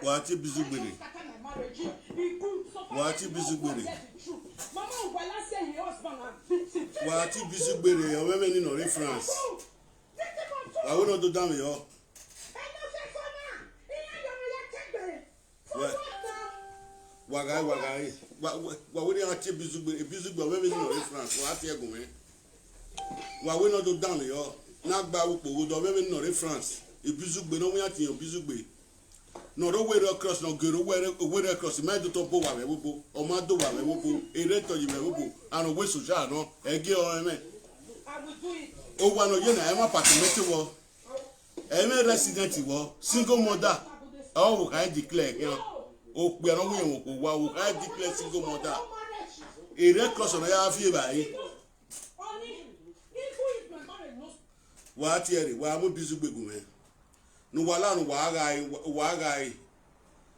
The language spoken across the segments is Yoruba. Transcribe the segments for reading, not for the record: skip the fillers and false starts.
Wati bizugbere. Wati bizugbere. Wati bizugbere. Owe ni no France. I will not do damn yo. Wagai. Wa we ati bizugbere. Bizugbere owe ni no France. Wati egun. Wa we not do damn yo. Na gba upo do owe ni no France. Ibizugbe no we ati yan bizugbe. No ro we cross no gero we cross me do to bo wa we wo o ma do wa we wo ere to yi we wo and we social no ege o eme o wa no ye na e ma apartment wo e me resident wo single mother o ka declare yan o pe no we won ko wa o ka declare single mother ere cross no ya fi ba yi wa ti ere wa mo bizugbe gun me no wala no wagai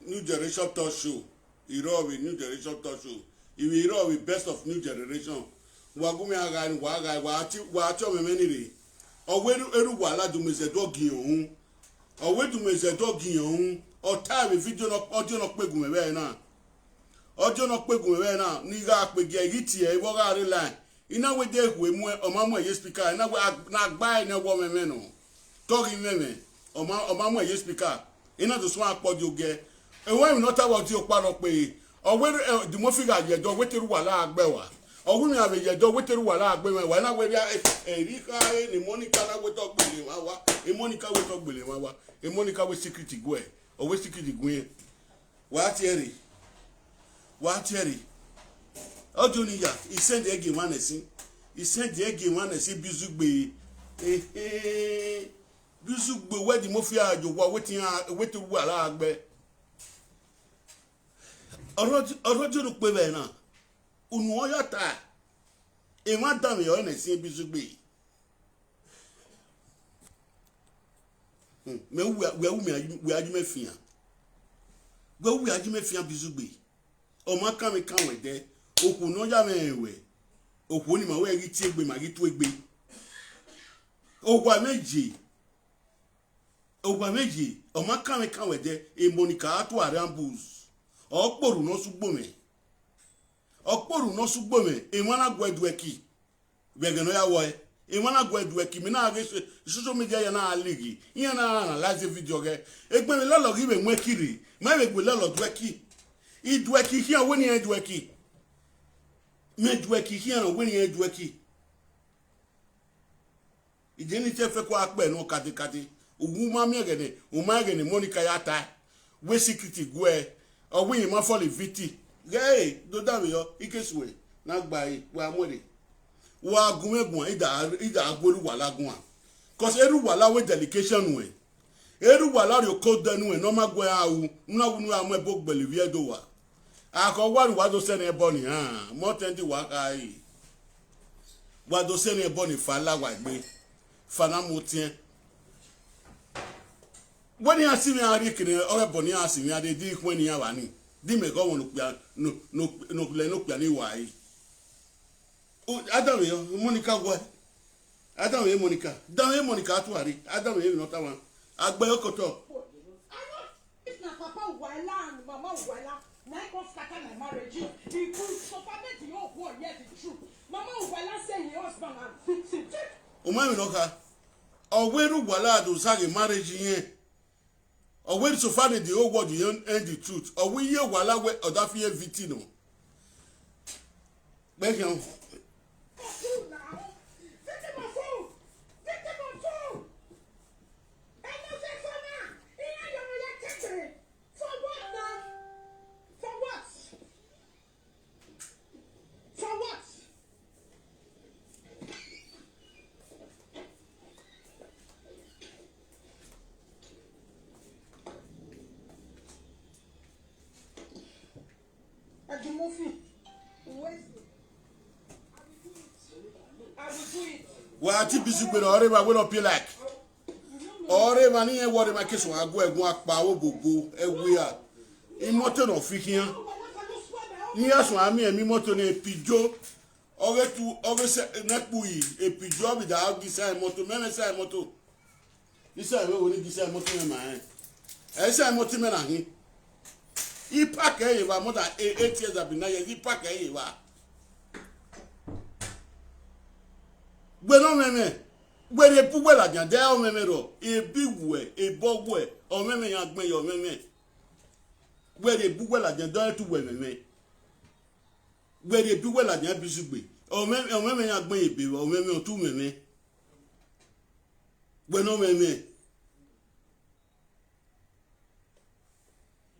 new generation talk show Irobi new generation talk show iwi Irobi best of new generation wagumi aga ni wagai wa ti o memeni re oweru eru wala du meze dogi ohun owedu meze dogi ohun o time video no audio no pegun me na audio no pegun me na ni ga pege yiti e wo ga re line ina we de hwe mu o ma mu ye speaker ina we na gba ina wo me no togi meme Oma mo ye speaker ina to so apojo ge e won mi not about you pa lo pe o we the mo figure ye do weteru wala agbe wa o wi mi ave ye do weteru wala agbe wa na we erika ni Monica na we to gbele wa e Monica we to gbele wa e Monica we security go e o we security go e wa tieri ojo ni ya he send ege wan esin bizugbe Bizugbe we di mo fi ajo wa wetin wu ala agbe orojo ru pe be na unu oyata e ma dam yo na sin bizugbe me we ajume fian bizugbe o ma kan mi kan we de okun no ya me ewe okun ni ma we ri ti egbe ma ri tu egbe ogwa meji o ma kan we de e Monica atu arambus oporu no sugbome e wana gwedueki bege no ya wo e wana gwedueki mi na ge social media ya na aligi iya na live video ge egbe mi lolo gi be mwekiri ma be gbe lolo dueki I dueki here when you dueki me dueki here when you dueki ideni te fe ko ape no kati ogun ma mi egene o ma egene Monica yata we security gwe o wi ma fall viti hey do da mi yo ikesuwe na gba yi wa mode wa gumegun ida agboru wa lagun a cause eru wa lawe delegation we eru wa la ro ko danu e no ma gwe awu na wunu amu ebo gbele wi edo wa ako wa do se na ebo ni mo tendi wa kai wa do se na ebo ni fa la wa gbe fana mo tien when you see me ari kire ore boni asi mi ade di when you wa ni di me go won no pia ni wa yi o adam yo Monica go adam yo Monica tu ari adam yo no ta wan agbe okoto if na papa wala and mama wala na go scatter my marriage he could so permit you go yet the truth mama wala say your husband and fix it o ma mi no ka o weru wala do sage marriage yen or when so far the whole world you end the truth or we hear wala we other fear victim make him wa ti bizugbe na ore ma we no pay like ore ma ni e wori ma keso ago egun apa wo gbogbo ewe a imoto no fi kian ni asun ami emi moto na epijo ore se nepu yi epijo bi da gi sai moto meme sai moto ni sai we wo ni gi sai moto me ma Esa motimen ahin. I pack ewa more than 8 years I've been here. I pack ewa. Gbe no meme. Gbe de puwe la jan de o meme ro. E bi we, e bogwe. O meme yan gbin yo meme. Gbe de puwe la jan do tu we meme. Gbe de puwe la jan bi sugbe. O meme yan gbin ebe o meme o tu meme. Gbe no meme.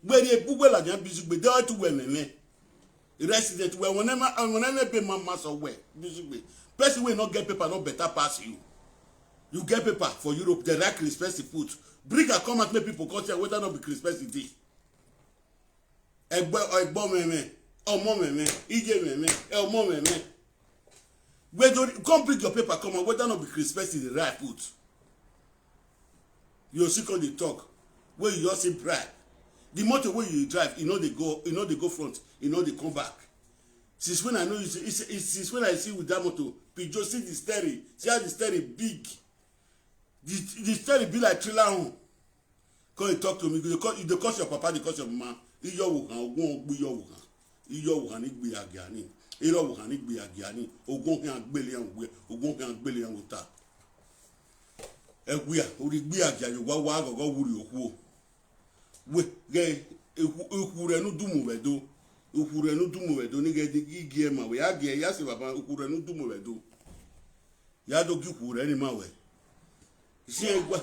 Gbe buwe la jan bisugbe do tu we meme resident we whenever pay mama so we bisugbe person wey not get paper no better pass you get paper for Europe the right expensive food bring a come and make people come here whether not be expensive dey egbo meme omo meme ije meme omo meme we don't come bring your paper come on whether not be expensive the right food you see come dey talk wey you just say bribe. The motor where you drive, they go front, they come back. Since when I know you, since when I see with that motor, Peugeot see the steering, see how the steering big. The steering be like trailer home. Come and talk to me, they cost your papa, they cost your mama. Iyo wuhan, ogun ogbe iyo wuhan. Iyo wuhan ni gbe agiani. Iro wuhan ni gbe agiani. Ogun kan gbele an we, ogun kan gbele an wuta. Egwe a, ori gbe agiani wa gogo wuri oku o. We ge ekure no dumu wedo ni ge gie ma we age ya se baba ekure no dumu wedo ya do ki kure ni ma we se egba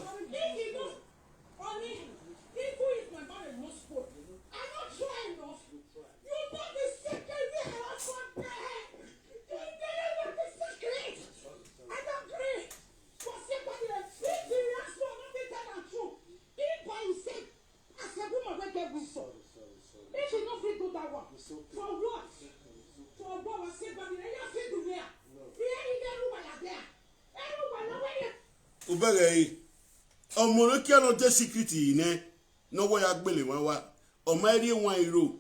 ubere omoro ki no de secret ne no wo ya gbele wan wa o ma ri wan iro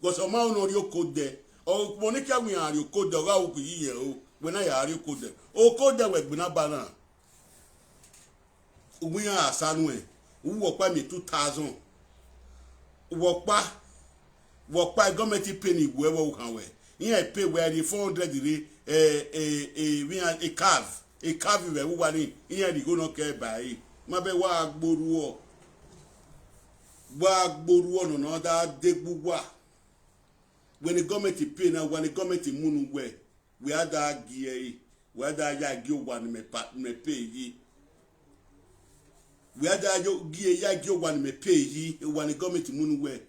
go so ma no ri okode o mo ni ki awin ari okode o ga o ku yiye o we na ya ari okode o kode we gbina bana ugun ya asanu e wo pa mi 2000 wo pa government pay ni we wo kan we yen pay we the 400 re a carve we wa ni yen di go no ke bai ma be wa agboru no no da degbu wa when the government pay na when the government munu we ada gie we ada ya gie wa ni me pay yi we ada yo gie ya gie wa ni me pay yi when the government munu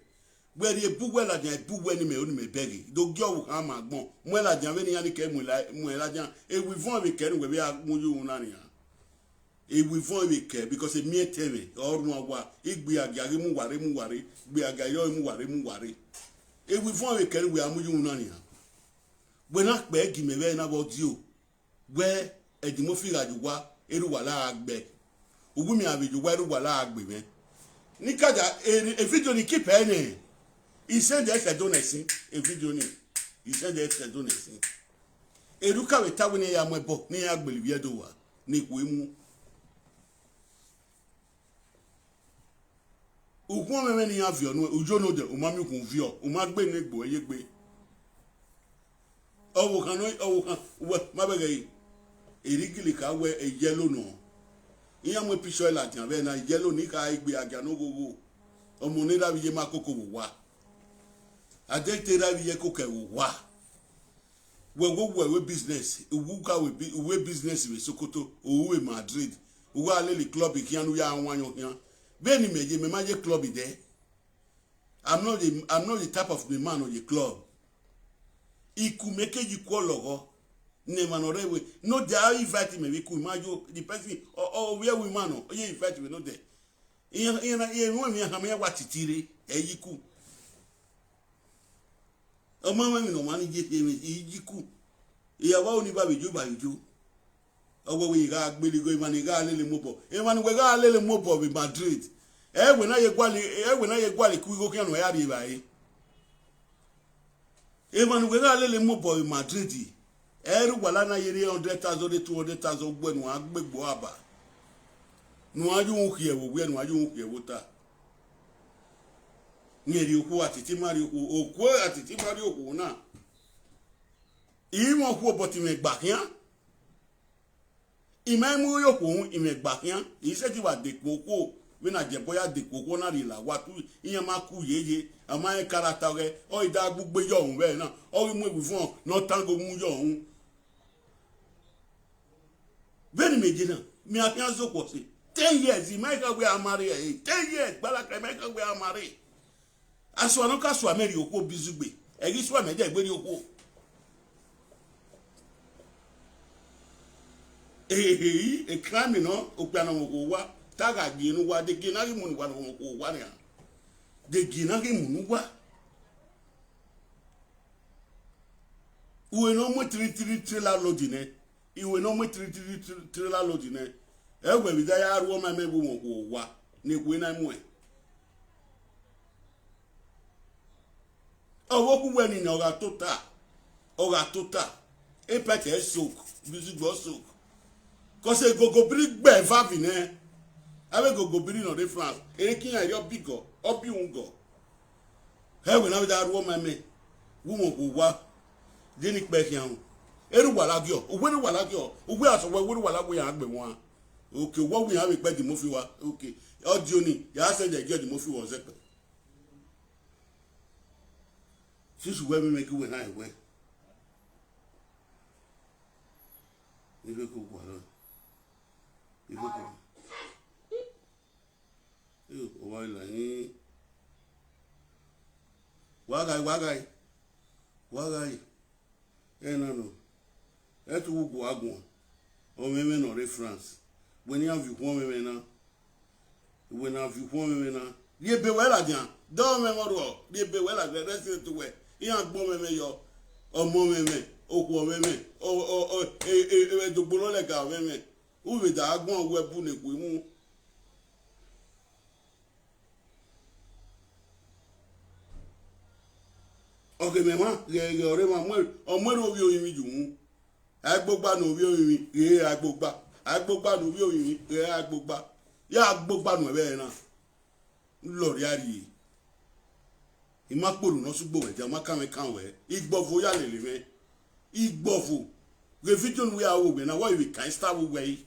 where the buwe la jan buwe ni me oni me begi do gyo wu kan ma gbon mo la jan we ni yan ke mo la jan e we von we ke ni we be mu yu na ni e we von we ke because e mi teme orun awa igbe agari mu ware gbe agayo mu ware e we von we ke ni we amu yu na ni we na pe gi me we na bo di o we e di mo fi raju wa eru wa la agbe ogun mi abeju wa eru wa la agbe me ni kada e video ni keep ene. Il s'est dit que donné et vidéo ni il s'est dit que donné et ruka we tawo ni ya mwebo ni ya gbeliwie do wa ni ku emu ogun meme ni ya vio no ojo no de o ma mi kun vio o ma gbe ni gbo eye gbe owo kan we ma be yi erigili ka we e yellow no iya mo pisho la jan be na yellow ni ka igbe aga no gogo omo ni da bi je ma koko wa adetera biye ko ke wa we business uwu ka we business we Sokoto we Madrid we alele club kianu ya anwanyo yan be ni meje me maje club there I'm not the type of the man on the club iku mekeji ko logo ne manore we no they are invite me we ku majo the person where we man o ye invite we no there ye won mi ha me wa titire eyiku ọmọ mi no mani je teme ijiku ìyàwó oni ba bejo ọwọ́ we ga gbeligo imani ga lele mobo imani we ga lele mobo be Madrid we na ye gwali ku go kianu ya ri bai imani we ga lele mobo be Madrid eru wala na yeri 100,000 200,000 gbenu agbegbo aba nu aju nkiyewo we nu aju nkiyewo ta nyeri oku atiti mari oku atiti mari oku na ìmọ̀ kú ọ̀bọ̀ tí mi gbà kíá ìmọ̀ ẹ̀mú yóò kó ohun ìmọ̀ gbà kíá ìṣẹ́ tí wà dèpò kó bí nà jẹ́ bóyá dèpò kó náà rí là wá tú ìyẹn máa kú yéye àmọ́ ẹ̀ karata rẹ ọ̀ ìdá gbogbo yọ̀ ọ̀hún bẹ́ẹ̀ náà ọ̀ rí mú ìwé fún ọ náà tango mú yọ̀ ọ̀hún. bẹ́ẹ̀ ni méjì náà mi àfihàn sọ̀pọ̀ sí 10 years ìmọ̀ẹ́kàwé amari ẹ̀ 10 years gbárakẹ́ ìmọ̀ẹ́kàwé amari aṣọ àná ká sọ àmẹ́rì òkú bizugbe ẹ̀rí sọ àmẹ́jẹ̀ ìgbéri òkú. Ekrami no opiano mo wa taga ginu wa de ginari mu wa no wa ni de ginari mu wa uwe no mo 3 la lodi ne iwe no mo 3 la lodi ne egbe bi da ya ru o ma mebu mo ko wa ni ku na mu e owo ku we ni na ora tota e pete soak bizu go soak kose gogobiri gbe vavi ne abe gogobiri no de France ere kiyan yo bigo obi ungo he we na da ru o meme wu mo ko wa de ni pe kiyan eru wala gyo ogwe aso we wuru wala gbo yan agbe won okay wo wi yan be pe di mo fi wa okay audio ni ya se je di mo fi wo se pe sisu we me make we na we ni be ko wa lo why like wagai no etu ugwu agwon o meme no reference when you have you one meme na when have you one meme na ye be wela jan do me moro ye be wela the rest to we yan gbo meme yo omo meme oku meme o dogbolo le ka meme uwe da agbon webu ne ku mu okay mema ge ore ma mo omo ro bi oyin ju mu agbogba no bi oyin re agbogba no bi oyin re agbogba ya agbogba no be na lori ari ima poru no sugbo we ja ma kan we igbofo ya lele me igbofo the video we are we na why we can start we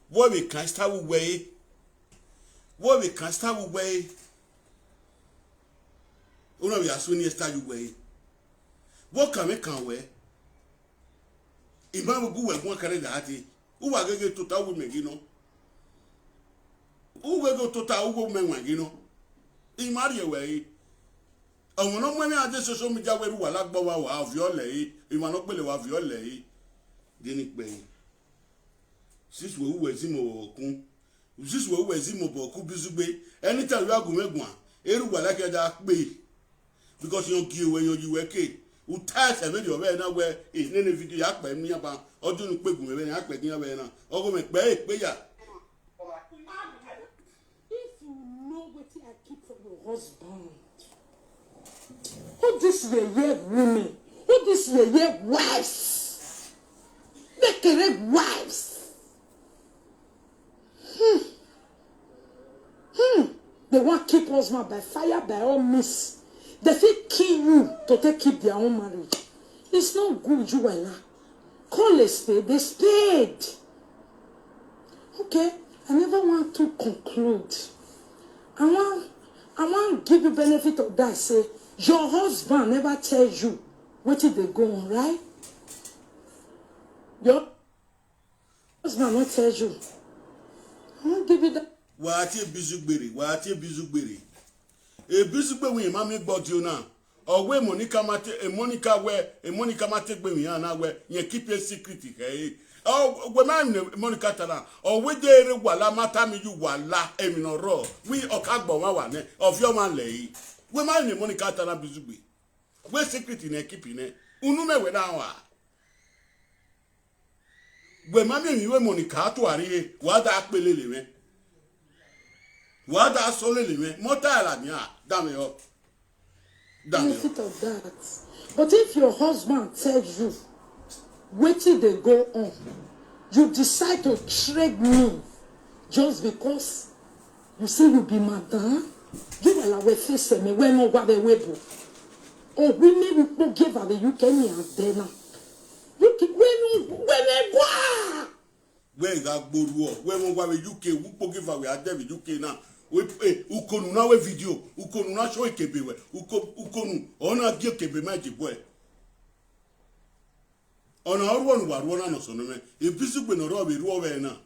what we can start we una we aso ni start we what can we can we imam bu we won kare da ati u wa gege total we me gino u we go total u me wan gino imari we àwọn no mo mi ade social media we ru wa lagbo wa aviole yi imano pele wa aviole yi deni pe sis we uwe zimo okun sis we uwe zimo boku bizugbe anytime you agun megun eru wa like da pe because you give when you work u tax e video be na we is nene video ya pe mi aba odun pegun me na pe kin be na ogo me pe ya if you know wetin I keep from your husband who this women who this wives they correct wives they want keep husband by fire by all means. They feel kill you to keep their own marriage. It's not good, Juwela. Call a spade. Okay, I never want to conclude. I want to give you benefit of that. Say your husband never tells you what did they go on, right? Your husband not tells you. I want to give you that. Wati bizugbere. E bizugbe wi ma mi gbo ti o na. Owe Monica mate gbe mi na we yen keep a secret he. Oh, we ma Monica tana. Owe de ere wala mata mi ju wala emi no ro. We okagbo wa ne of your man lei. We ma ni Monica tana bizugbe. We secret ne keep ne. Unu me we na wa. We ma mi we Monica to ari wa da pelele me. What that solely me? Motala nia, damn you. Benefit of that. But if your husband tells you waiting they go on, you decide to trade me just because you say you be madam. You will have face me when no what they will. Oh, women will give her the UK and then you keep when they go. Where is that good war? Where we go UK, who will give her at the UK now? We ukonu na we video, ukonu na show ikebe we, ukonu ona gi ikebe ma jibwe. Ona orwo wa ro na no so no me. E bisu gbe no ro be ro we na.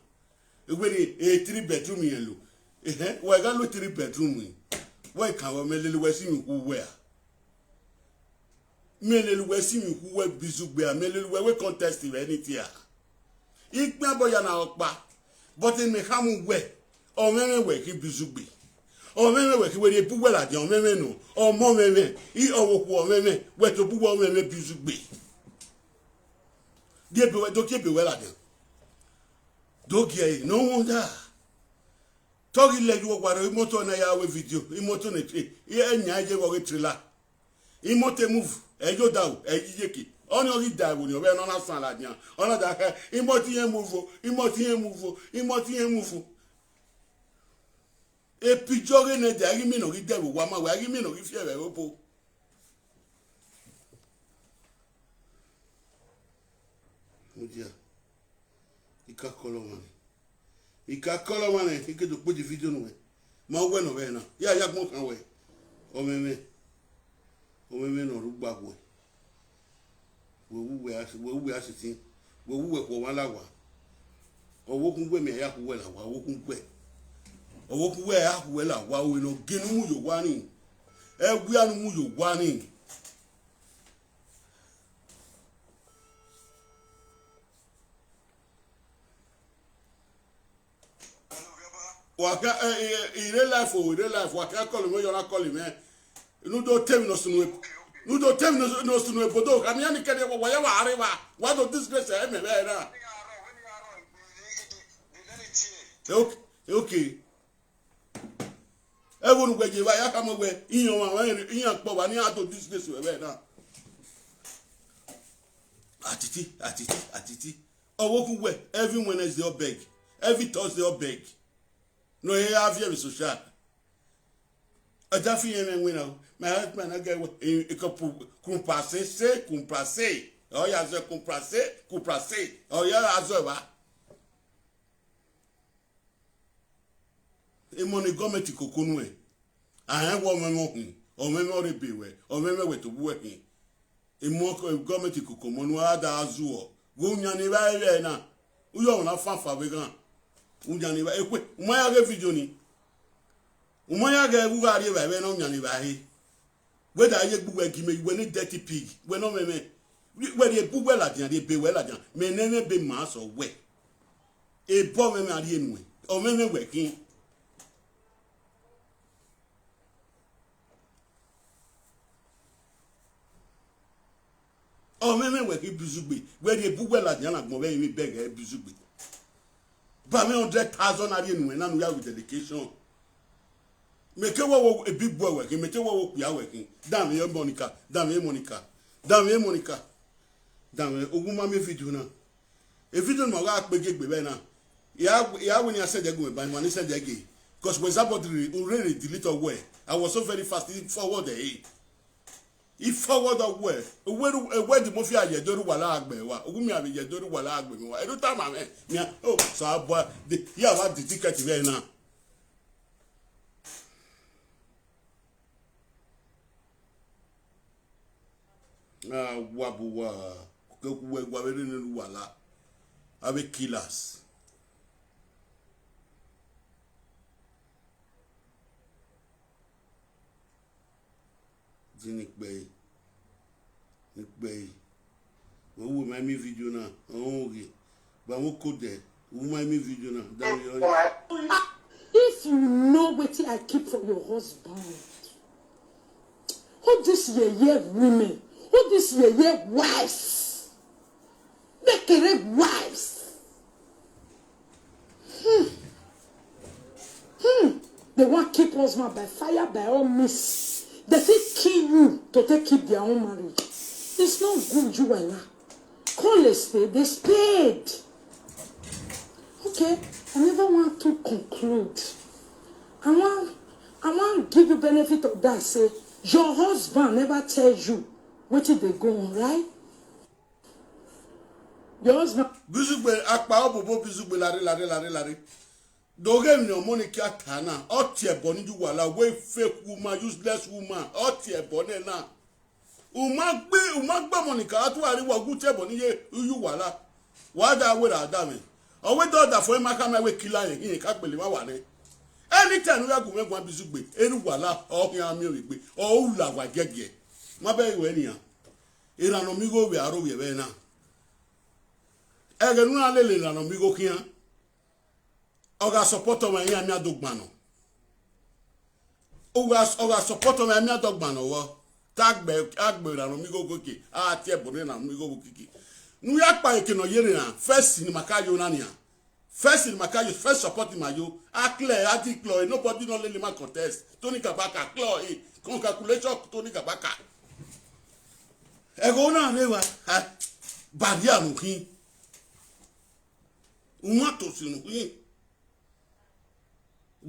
E gbe ni 3 bedroom yen lo. We ga lo 3 bedroom yin. We kan we melele we si mi ku we a. Melele we si mi ku we bisu gbe a melele we contest we anything a. Igba boya na opa. But in me hamu we. O meme we ki bizugbe o meme we ki we bu we la de o meme no o mo meme I owo ku o meme we to bu o meme bizugbe de be we do ki be we la de do ki no wonder togi le ju gwaro imoto na ya we video imoto na tre enya je wo trailer imoto move ejo da o ejijeki oni ori da wo ni o be no na san la dian ona da imoto yen move imoto yen move e pijore ne de ari mi no ri dewo wa ma wa ari mi no ri fiere opo odia ika kolo mane ike do po di video no we ma we no we na ya mo kan we o meme no ru gbagbo we wu asitin we wu we ko wa lawa owo kun gbe mi ya ku we la wa owo kun gbe owo ku we a ku we la wa we no ginu mu yo wa ni egwi anu mu yo wa ni waka ire life waka call me yo na call me nu do tell no sunu e bodo ka mi ani kede wa ya wa are wa do disgrace e me be na okay Everyone will give a come away in your power near to this place. Atiti. Oh, walk away every Wednesday or beg, every Thursday or beg. No, here I have here so sharp. A Duffy and winner, my husband, I get a couple compresse. Oh, yes, a compresse. Oh, yeah, as well. E money government kokonu e ahan wo memo hun o memo re bewe o memo we to buwe hin e mo government kokomo no ada azuo go nya ni ba ere na uyo na fafa we gan unya ni ba ekwe umaya ge video ni umaya ge wu ga re ba we no nya ni ba he we da ye gbuwe gi me we ni dirty pig we no meme we de gbuwe la dian de bewe la dian me nene be ma so we e bo meme ari enu o meme we kin o meme we ki bizugbe we de bugwe la dian agbon we mi beg e bizugbe ba me 100,000 ari enu na nu ya with dedication me ke wo a big boy we ki me ke wo ku ya we ki dam ye Monica oguma me video na e video no ga pege gbe be na ya when you said they go by money said they gay because when somebody already delete away I was so very fast forward the if forward away where the mafia ye do wala agbe wa ogumi abi ye do wala agbe mi wa every time am me oh so boy the yeah what the ticket there now wabuwa kuwe gwabere ni wala abe killers Nikbe wo wo my video na onge ba wo code wo my video na if you know wetin I keep for your husband all this ye women all this ye wives make wives they want keep husband by fire by all means. They say kill you to keep their own marriage. It's not good, you and I. Call a spade, they spade. Okay, I never want to conclude. I want give you benefit of that. Say your husband never tells you what did they go on, right? Your husband. Bizugbe akpa obobo bizugbe lare. Doge mi omoni ki atana. Oti eboni ju wala we fake woman, useless woman. Oti eboni na. Umagbe monika atu ari wa gute eboni ye yu wala. Wada we ra da me. Owe do da fo maka ma we killer yin ka pele ma wa ne. Anytime we go megwan bizugbe, enu wala o yan mi o gbe. O ula wa gege. Ma be iwe niyan. Irano mi go we aro we be na. Ege nuna lele irano mi go kiyan. Oga support o yan mi adogbano. Oga support o yan mi adogbano wo. Agbe irano mi go goke. A ti ebore na mi go kiki. Nu ya pa ikeno yere na first ni makayo na niyan. First in Makayo, first support in Mayo, a clear, a declare, nobody no let him contest. Tony Kabaka, clear, calculation, Tony Kabaka. Ego na newa, barrier no hin. Umato sinu hin.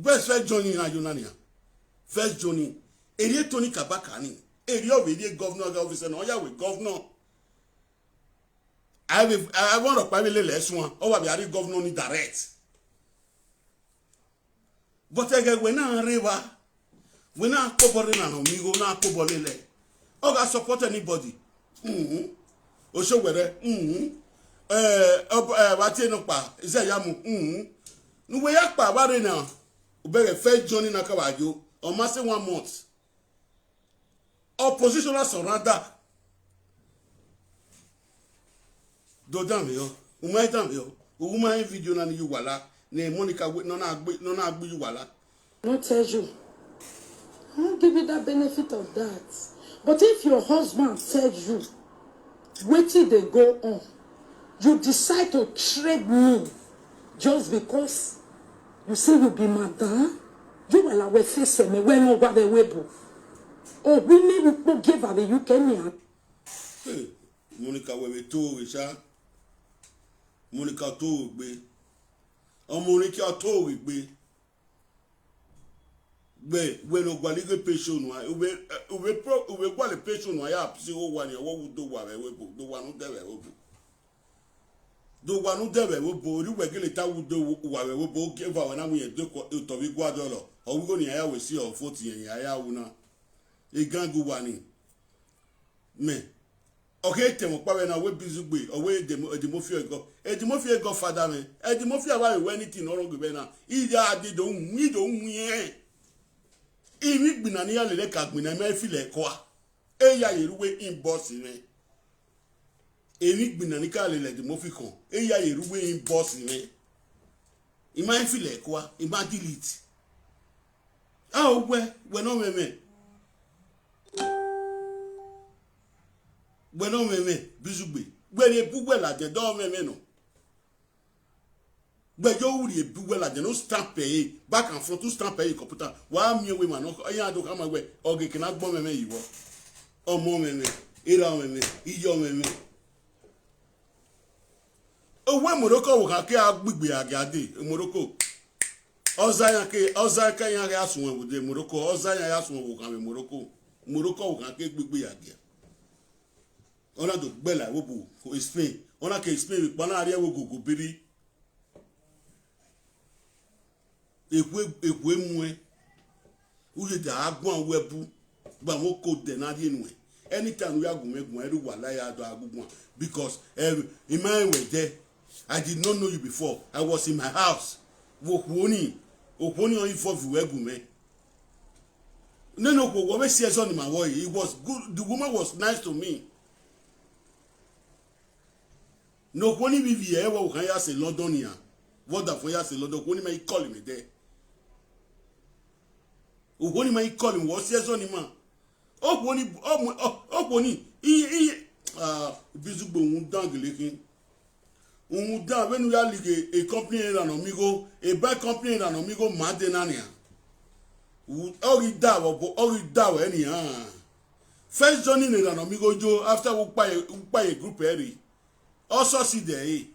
First Johnny na Yonania. First Johnny, eri Tony Kabaka ni. Eri obedi governor officer no ya we governor. I want to private less one. Oh, I be governor ni direct. But again, when I river, when I cover in an amigo, na cover lele. Oh, I support anybody. Oh, so whether what no pa is a yamu. No way up by now. Ubere first Johnny Nakawayo, or master 1 month. Oppositional surrender. Do damn yo, umay damn yo, umay video na you wala, ne Monica no na agbe you wala. Not tell you. I won't give you that benefit of that. But if your husband tells you, wait till they go on, you decide to trade me just because you say you be madam, you will have face me when you got the webo. Oh, we need to give her the UK. Hey, Monica, we to Richard. Monica to be. Oh, Monica to be. When no quality patient, we quality patient, I have to one year. What would do what I will do one who never will do. Do one who never will do, you regulate would do what I will both give our name to be Guadolo. Or we go near we see or 40 and Yayuna. A gang go one in. Me. Okay, temo pa na we bizugbe owe demofia go demofia go father me demofia wa we anything no wrong be na ija ade do nwi do nwie imi gbina ni ya lele ka gbina me fi le ko a eya yeruwe inbox me imi gbina ni ka lele demofia kan eya yeruwe inbox me ima fi le ko a ima delete we no me Bueno meme bizugbe gbere bugbe la je do meme no gbejo wuri e bugbe la je no stamp pay back and front to stamp pay computer wa mi we ma no yan do ka ma we oge kina gbo meme yiwo omo meme ira meme iyo meme owe moroko wo kan ke agbegbe agade moroko ozayan ka yan ga asun wo de moroko ozayan ya asun wo kan moroko wo kan ke gbegbe agade ona do gbela wobu Spain ona ke Spain pa na ari ewo gogo biri ekwe muwe uje da agbon webu gba mo ko de na ri enu anytime we agun megun eru wa laya do agugun because in my way there I did not know you before. I was in my house okoni on involve we egun me no go we see on my way. It was good. The woman was nice to me. No kwoni bibi e wo kan ya se London ya what da for ya se London kwoni mai call me there o kwoni mai call me wo se so ni ma o kwoni bizugbo un dangle kin un da when we are like a company na no migo a bad company na no migo ma de na nia o ri da wo eni first journey na no migo jo after we pa a group eri also see there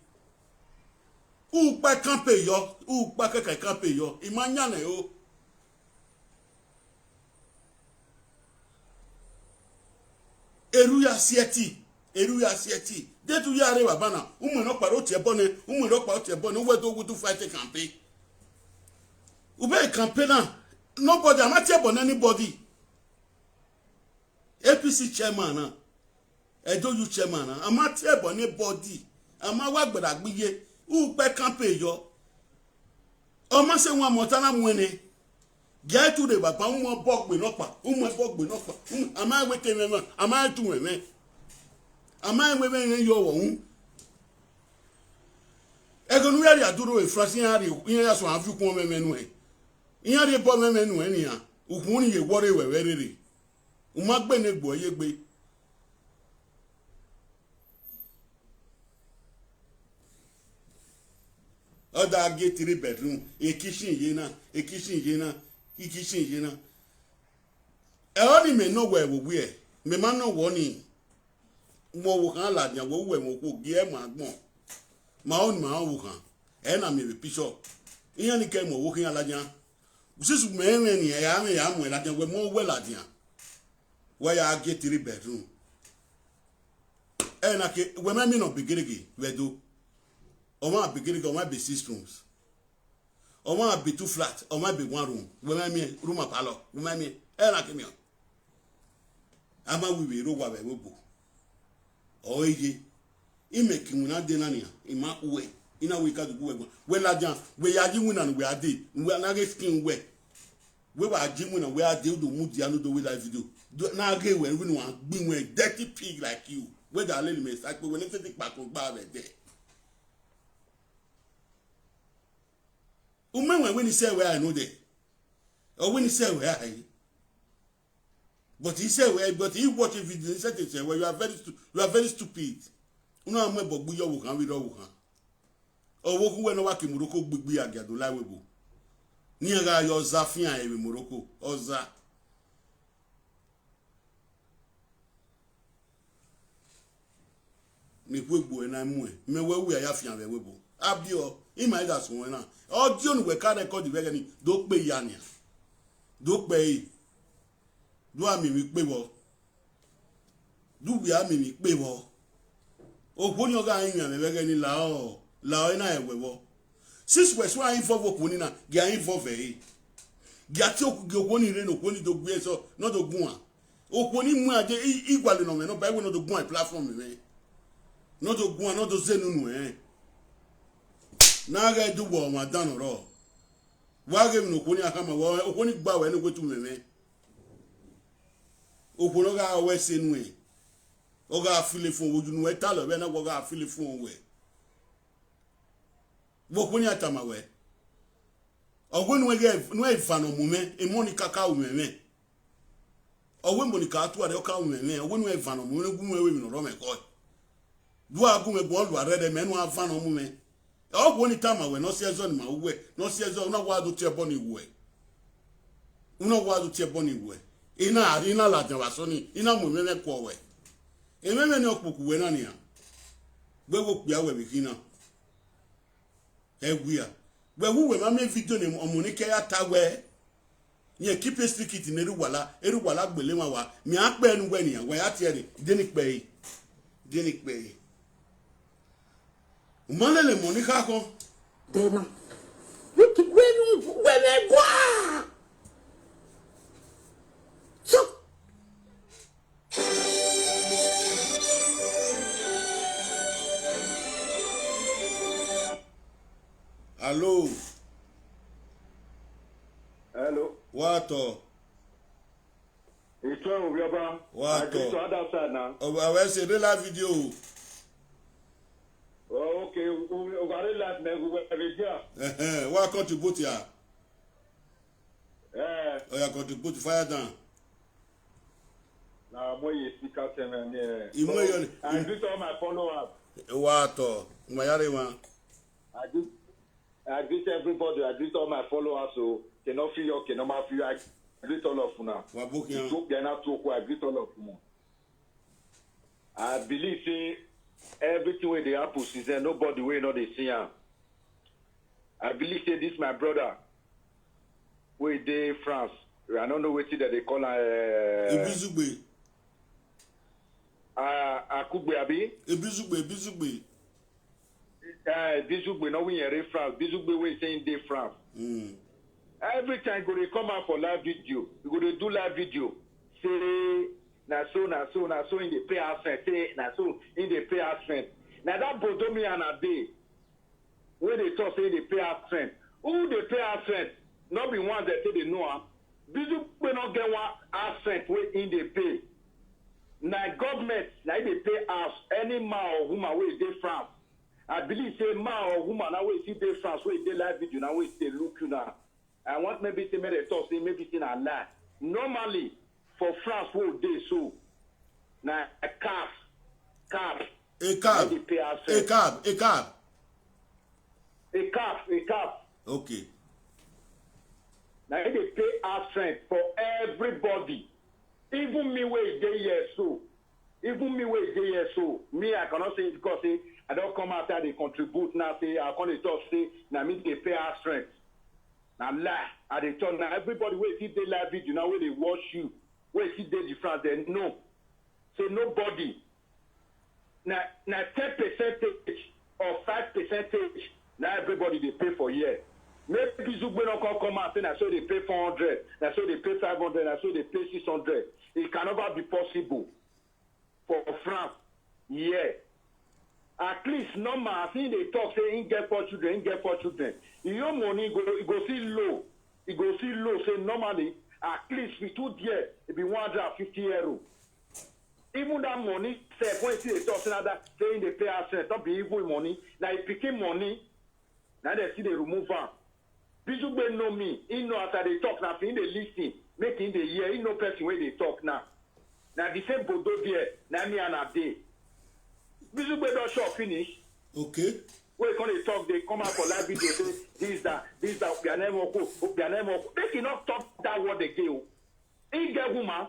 u pa campe yo u pa keke campe yo imanya na o eru ya sieti de tu ya re baba na umu no pa ro tie bone we to fight campaign ube campaign na nobody am tie bone anybody APC chairman na Edo you chairman na am tie bone anybody am wa gbadagbiye u pe campaign yo o ma se won motana mwene get to the baba umu bogbe no pa am I we teme am I tu me am I we yo wo egonu yari aduro e frasi yari yin ya so afikun memenu e yin ri bo memenu e niyan ukun ni ye wore wewerere umagbe ne gbo yegbe oda get 3 bedroom a kitchen yena e oni me no we wo we me ma no wo ni mo wo kan la jan wo we mo ko gi e mo agbon ma on ma wo kan e na me be picture iyan ni ke mo wo kin ala jan usisu me ni e ya mo la jan we mo we la jan we ya get 3 bedroom e na ke we ma mi no bigirigi we do o ma bigirigi o ma be 6 rooms o ma be 2 flat o ma be 1 room we ma mi room apalo we ma mi e na ke mi o ama we ro wa be bo oye imeki wuna de na nia ima we ina we ka du we la jan we ya ji wuna we ade we na ge skin we wa ji wuna we ade do mu dia no do we live video na ge we winu an gbin we dirty pig like you we da le me sa pe we ne te pa ko gba be de o me when he say where I know there or when he say where I but he said but he watch a video he said well you are very stupid una am gbogbo yo wo kan wi ro wo kan owo ku we no wa ke Morocco gbigbi agado lawe bo ni ga yo zafian e Morocco oza mi gbogbo e na mu e me we wi aya fian we bo abio ima ida so won na audio nu we ka record the very ni do pe ya ni do pe do ami mi pe wo do bi ami mi pe wo o ni oga yin yan le ni la o ina ewe wo sis we so ayin fo wo ni na gi ayin fo fe gi ati oku gi okwo ni re no ko ni do gbe so no do gun a okwo ni mu aje igwale no me no ba we no do gun a platform me no do gun a no do zenu nu na ga du bo ma dan ro wa ge mi no ko ni aka ma wo okwo ni gba we no go tu me okwo no ga we senu o ga file fun oju nu e ta lo be na go ga file fun we wo ko ni atama we ogwe nu ge nu e fa no mu me e mo ni kaka u me ogwe mo ni ka tu are o ka u me ogwe nu e fa no mu ne gu mu e mi no ro me ko du agu me bo lu are de me nu afa no mu me ogwe ni tama we no se ezo ni ma we no se ezo na wa do tie bo ni we una wa do tie bo ni we ina ari na la jan wa so ni ina mo me ko we ememe ni opoku we na ni a gbe wo pe awe bi kina egwia gbe wu we ma me video ni omo ni ke ya ta we ni keep a secret ni eru wala gbele wa mi a pe enu we ni we ya tie ni de ni pe umalele mo ni ka ko de na we me gwa so Hello. Hello. Wato. It's one of your bar. Wato. I go to other side now. Oh, I will say the live video. Oh, okay. We got it last night. We were here. What contribute here? Eh. Oh, you contribute fire down. Now, more you speak out and I greet all my followers. Wato. Mayare one. I greet everybody. I greet all my followers. So cannot feel your cannot feel. I greet all of you now. I greet all of you. I believe say everything where they happen since then nobody will know they see him. I believe say this my brother. Where they France. I don't know what that they call Ibizugbe. Akugbe abi. Bizugbe. Bizugbe no win here France. Bizugbe we saying dey France. Every time go dey come out for live video. You go dey do live video. Say na so in the pay accent. Say na so in the pay accent. Now that Bodomi and a day where they talk say they pay accent. Who they pay accent? Not be one that say they know am. Bizugbe not get one accent where in they pay. Now government now they pay us any man or woman where they France. I believe say man or woman now where see they France where they live video now where they look you now. I want maybe say they talk say maybe say a lie. Normally for France where they so now a calf. A cab. Okay. Now they pay our strength for everybody. Even me where they here so. Me I cannot say it because say I don't come after they contribute now say I can't talk say now me they pay our strength. Now lie. I they talk now everybody where see they live video now where they watch you. Where see they different they know. Say nobody. Now 10% or 5%, now everybody they pay for year. Maybe Zugbe don't come out and so they pay 400, and so they pay 500, and so they pay 600. It can never be possible for France. Yeah. At least normal, I think they talk say in get for children. Your money go see low. It go see low. Say normally at least we 2 years it be 150 €. Even that money, say when see they talk that saying they pay us, not be even money. Now it became money. Now they see they remove them. Bizugbe know me. He know after they talk now. He they listen, making the year. He know person where they talk now. Now the same Bodo there. Now me and a day. Bizugbe don't show finish. Okay. When they talk, they come out for live video. Say this that. They cannot talk that word again. He get woman.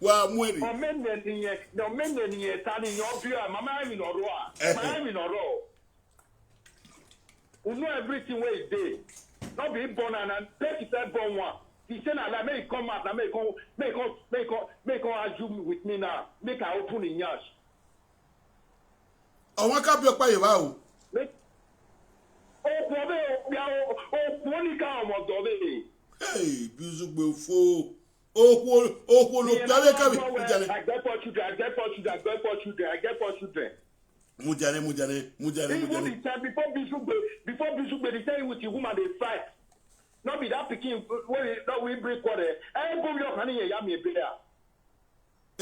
Wa mwere. We know everything where it dey. Not be born and take it born one. He said I make come out and make argue with me now. Make I open in yash. I want to be a player. Wow. Hey, Bizugbe fo. I get for children. Mujane. Even the time before Bizugbe, they tell you with the woman they fight. Not be that picking where we break water. I go your honey yami be there.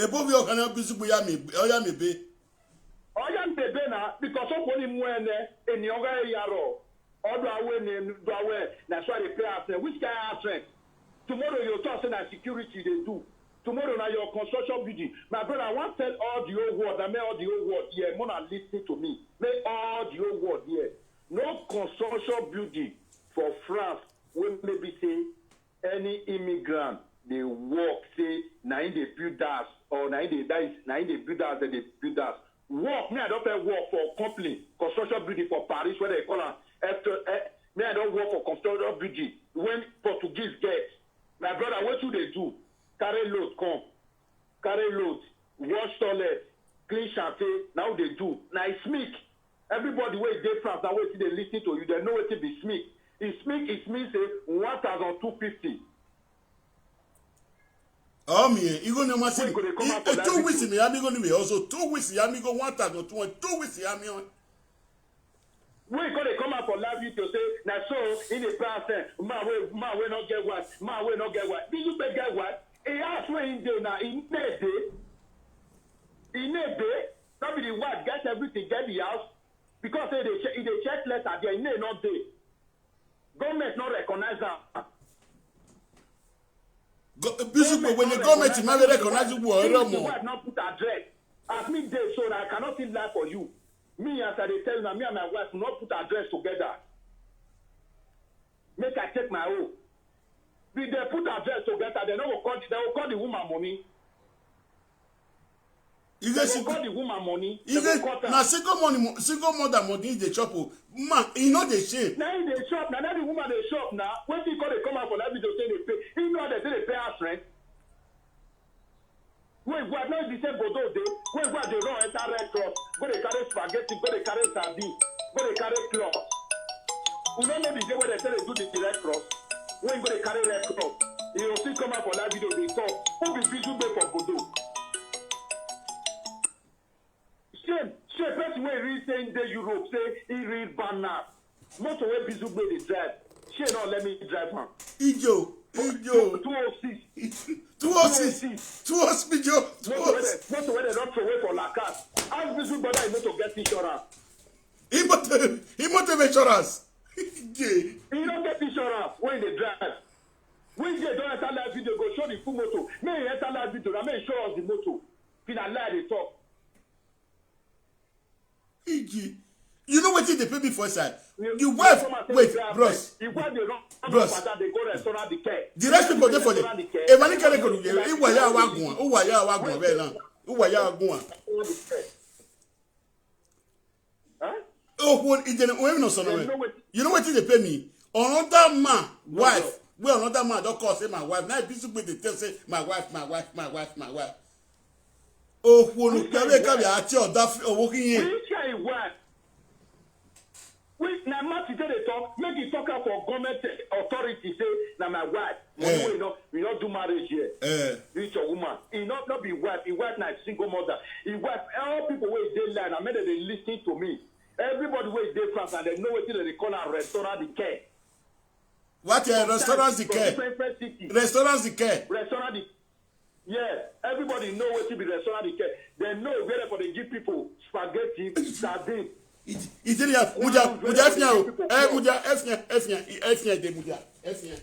Above your honey Bizugbe yami be. Oyam bebe na because of what him when in the younger yaro. All the way that's why they pay us. Which guy has strength? Tomorrow you're talking that security they do. Tomorrow now your construction building. My brother, I want to tell all the old world. I mean all the old world here. Mona listen to me. Make all the old world here. No construction building for France will maybe say any immigrant they work say now in the build us or now in the build us and they build us. Work me I don't pay work for company construction building for Paris where they call them. Me I don't work for construction building when Portuguese get. My brother, what do they do? Carry load, wash toilet, clean chantier. Now they do. Now it's SMIC. Everybody where they France, now wait till they listen to you. They know what it be SMIC. It's SMIC, it means 1,250. Oh me, you gonna must say 2 weeks me. I'm gonna be also 2 weeks. I'm going 1,200. 2 weeks. I'm on. We gonna come out for live video say now so in the past man we not get what. Did you get what? He asked where in there now in day. Not be the what get everything, get the house. Because they check letter there, in there not day. Government not recognize that. When the government never recognize you, not put address. As me day so that I cannot still lie for you. Me as I tell you, me and my wife not put address together. Make I take my own. If they put address together, they will call the woman money. got the woman money. Now single mother money in the shop. Man, you know the shame. Now in the shop, now the woman they shop now. When people they come out for that video say they pay, you know they say they pay us rent. When what now the same bodo day, when what they run enter Red Cross, go they carry spaghetti, go they carry sardine, go they carry cloth. You don't know the day when they say they do the Red Cross. When go they carry Red Cross, you will see come out for that video they talk. Who be busy for bodo? Shame, person wey read say in the Europe say he read banner. Motor wey busy wey dey drive. Shame not let me drive am. Ijo. 206. 206. Motor wey dey don throw away for Lacat. Ask busy brother he motor get insurance. He motor insurance. He don't get insurance when they drive. When they don't enter live video, go show the full motor. May he enter live video, and may show us the motor. Finna lie they talk. You know what they pay me for, sir? The wife, wait, bros. The wife they go restaurant the care. The rest people there for them. Emani kare ko ye. Iwa ya wagun. Uwa ya wagun be na. Uwa ya wagun. Oh, what is the way no son? You know what they pay me? Another man, wife. Well, another man don't call say my wife. Now busy with the tell say my wife. Oh, who look at ati oda working here. Which guy wife? Which na man today they talk, make it talk out for government authority say na my wife. We not do marriage here. Reach a woman. He not be wife. He wife na single mother. He wife all people wey dey line. I made they listen to me. Everybody wey dey France and they know what they call a restaurant the care. What a restaurant the care? Restaurant the care. Restaurant the yeah. Everybody know what to be restaurant the care. They know where for they give people spaghetti, sardine. Italia, muja efnya o. Muja efnya de muja. Efnya.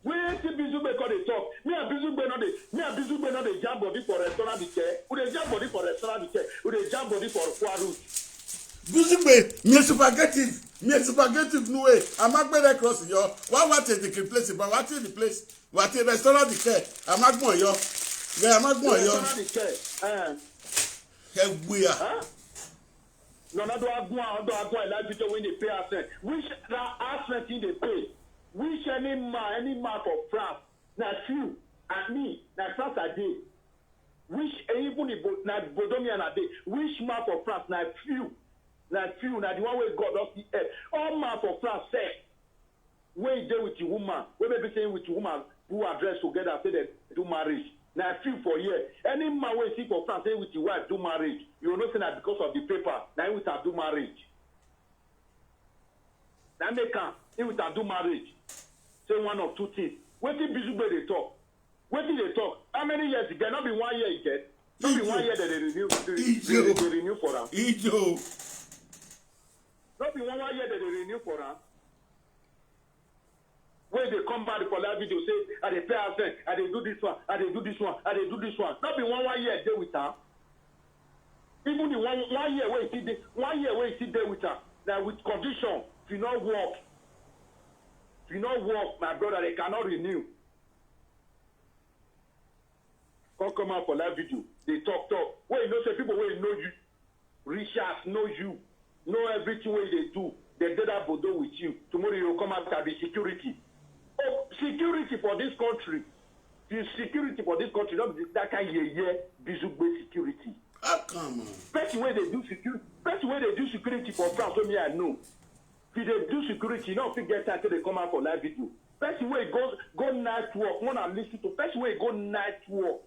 We ain't busy because they talk. Me a busy no dey jam body for restaurant the care. We dey jam body for restaurant the care. We dey jam body for Kwaru. Busy me spaghetti no way. I'm not better cross yo. What is the place? But what is the place? What is restaurant the care? I'm not going yo. Yeah, I'm not going yo. Restaurant the care. No, do I go like people when they pay us. Which us thing they pay? Which any man for France? Na few and me. Na France a day. Which even na Bodomian a day. Which man for France? Na few. Na the one way God does the earth. All man for France say, where you there with your woman, where maybe saying with your woman who address together say they do marriage. Now few for year. Any man wey see for France say with your wife do marriage. You will not say that because of the paper. Now he will do marriage. Now they can. He will do marriage. Say one of two things. What did busy they talk? What did they talk? How many years it get? Not be 1 year it get. Not be 1 year that they renew. They renew for them. Not be 1 year that they renew for them. When they come back for that video, say, I they pay us, I they do this one, I they do this one, I they do this one. Not be 1 year there with her. Even the one year where you see there, 1 year where you see there with her. Now with condition, if you not work, my brother, they cannot renew. Come out for that video. They talk. Where you know say people where know you, Richard know you, know everything where they do. They did that bodo with you. Tomorrow you will come out and be security. Oh, security for this country. The security for this country, not that kind of bizugbe security. Come on. Person where they do security for France, so me I know. If they do security, not get time till they come out for live video. Person where go night work, want to listen to. Person where go night work,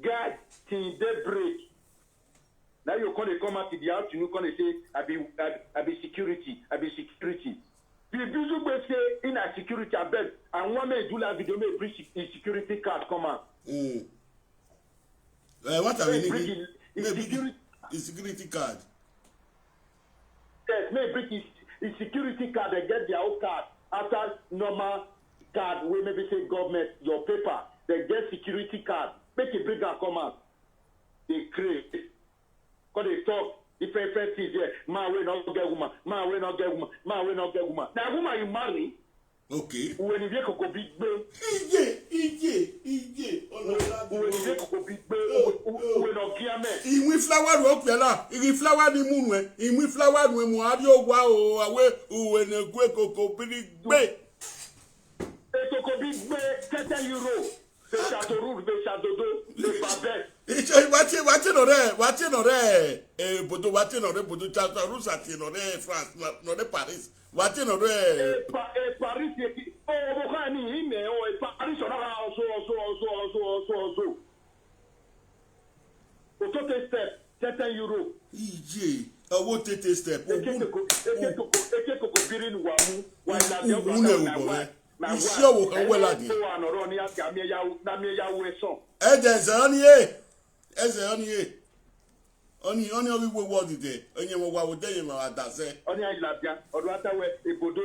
guys till daybreak. Now you come out in the afternoon, say I be security. The Bizugbe say in a security I bet, and one may do that video may bring security card come out. What are we needing? Security card. Yes, may bring his security card. They get their own card after normal card. We maybe say government your paper. They get security card. Make it bring and come out. They create. Because they talk different things here. Man will not get woman. Man will not get woman. Man will not get woman. Now woman you marry. Okay. When you get a big bill. Ije. Uwe koko bi gbe uwe no giame. Iwi flower ro pe la. Iri flower ni munu e. Iwi flower nu mu ari ogwa o awe uwe na gwe koko bi gbe. Koko bi gbe 30 euro. C'est Châteauroux, c'est Châteaudo, c'est Babel. Wati no re bodo wati no re bodo Châteauroux ati no re France no re Paris. Wati no re Paris c'est Bokani ime o Paris on a so. Auto step 30 euro. Ije owo tete step. Eke koko birin wa mu wa la de o isi owo kan we la ni. Oni owi wo word de onye mo wa wo de yen ma da se. Oni ajilabia odo atawe ebodo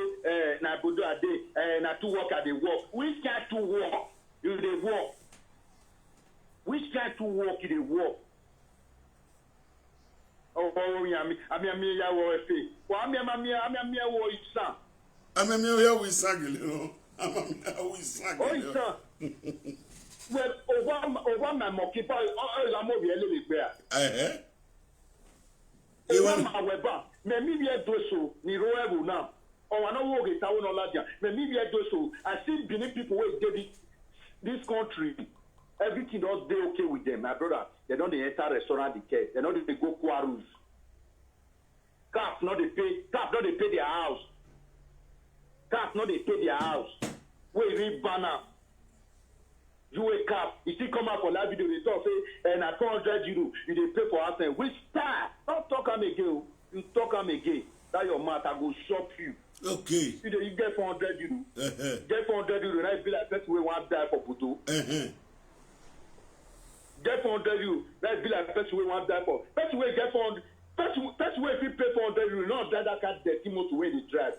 na ebodo ade na to work at the work. Which kind to work? You dey work. Which kind to work you dey work? Oh ami ya wo efe. Wa ami wo isan. Ami ya wo isan gele no. Well, over my mokipa, la mo bi ele le gbe a. Ma weba, me mi bi edoso ni ro ebu na. O wa na wo ge tawo no ladia. Me mi bi edoso, I see Benin people wey dey this country. Everything does dey okay with them, my brother. They don't enter restaurant the care. They don't dey go quarrels. Caf no dey pay their house. Caf no dey pay their house. We read banner. You wake up, you still come out for live video, they talk say, and at 400 euro, you dey pay for us. Which star? Don't talk am again. You talk am again. That your mouth, I go shop you. Okay. You get 400 euro. Get 400 euro, and I feel like person wey wan die for Puto. Get 400 euro, that be like person wey wan die for. Person wey get 400, person wey fit pay 400 euro, not drive that car dirty motor wey dey drive.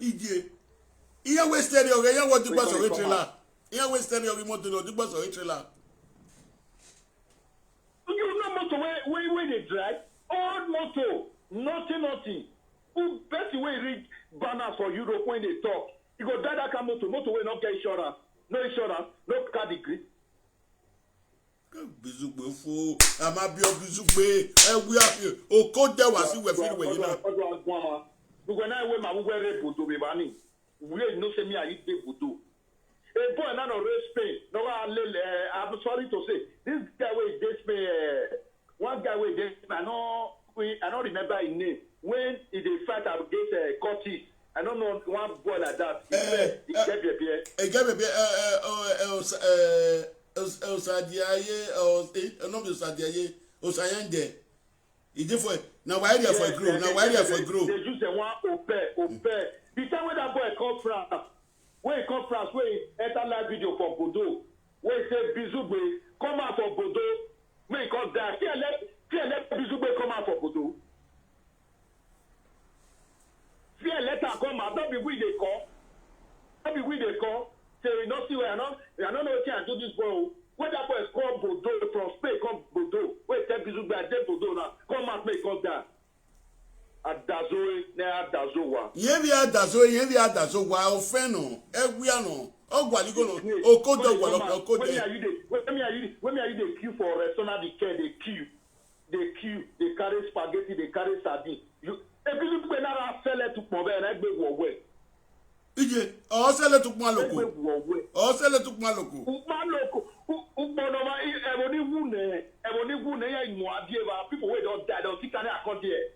Iye we stereo ge yan wo digbo so trailer. Iye we stereo ge motor no digbo so trailer. You know motor wey dey drive? Old motor, nothing. Who person wey read banners for Europe when they talk? You go drive that car motor wey no get insurance, no car degree. Bizugbe fo, ama bi obizugbe, ewi afi, oko de wa si we fi we yin na. Odo agbon ma. Gbogbo na we ma wo re bodo be ba ni. We no say me ayi de bodo. A boy na no race Spain. No I'm sorry to say this guy wey dey Spain, one guy wey dey Spain, I don't remember his name. When he dey fight against Curtis, I don't know one boy like that. He get Osayende. He dey for na why there for grow. They use the one Ope. The time when that boy come France, when he enter live video for Bodo, when he say Bizugbe come out for Bodo, when he come die, let Bizugbe come out for Bodo. Fear letter come out, don't be we they call. Say we not see where I don't know what can do this boy. When that boy come Bodo from Spain, come Bodo, when he tell Bizugbe I dey Bodo now, come out make come die. Adazoe na adazowa. Yebi adazowa ofeno. Egwiano. Ogwaligo no. Okodo gwalo okode. When me are you dey queue for restaurant the care they queue, they carry spaghetti, they carry sardine. You if you look na sell it to Pombe na gbe wo we. Ije, o sell it to Maloko. Ubono eboni wune ya inu adie ba people wey don die don still carry account there.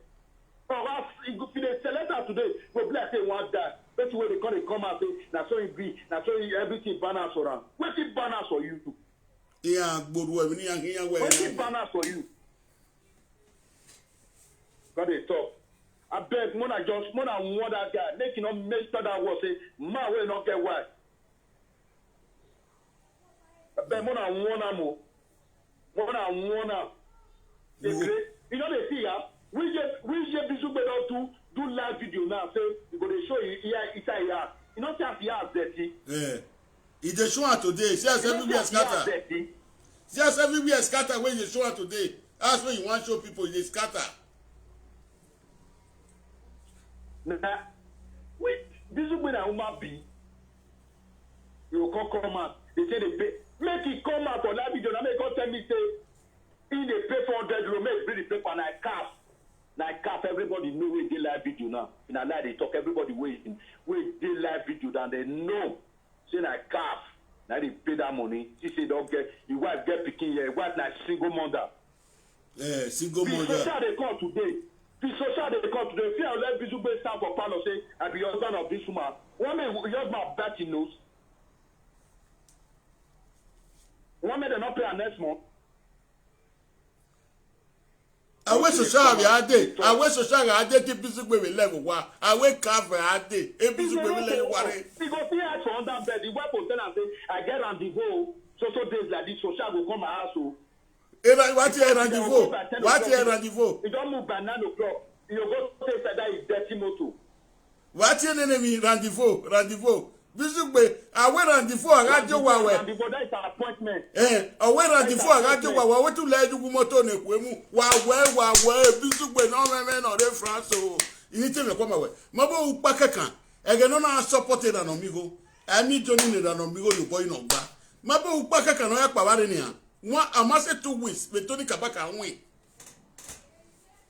If they select her today, go be like say one die. That's where they come out say, na so it be, na so everything banners for them. What's it banners for you? Yeah, good word. What's it banners for you? Got they talk. I beg, Mona want that guy. Make you not make that word say, man will not get why. I beg, Mona want them. You know they see ya. We just Bizugbe don't do live video now. Say we go to show you here inside here. You know say here dirty. Yeah. It dey show her today. See as everywhere scatter. When you show her today. That's when you want to show people they scatter. Nah, we Bizugbe na human being. You come out. They say they pay. Make it come out for live video. Now make God tell me say in the pay 400 euro, make bring the paper and I calf. Everybody know we did live video now. In a night they talk everybody waiting. We did live video and they know. Say I calf. Now they pay that money. She say don't get your wife get picking here. Your wife like single mother. Yeah, single mother. The social they come today. If you let Bizu based stand for Palo say I be husband of this woman. One man your husband bet he knows. One man they not pay her next month. Awe social ade ti Bizugbe we level wa. Awe cover ade. E Bizugbe we level wa. Because he had for under bed. The wife will tell and say I get rendezvous. So days like this social will come my house. What is rendezvous? What is rendezvous? You don't move by 9 o'clock. You go say that is dirty motor. What is enemy rendezvous? Rendezvous. Bizugbe, awe rendezvous agajo wa we. Rendezvous that is an appointment. Awe rendezvous agajo wa we tu le ju moto na ekwemu. Wa we Bizugbe no de France o. Inite me kwama we. Mabo upa kekan. Ege no na supported na omigo. Ami Johnny ne na omigo lu boy no gba. Mabo upa kekan no ya paware ni an. One amase 2 weeks, but Tony Kabaka win.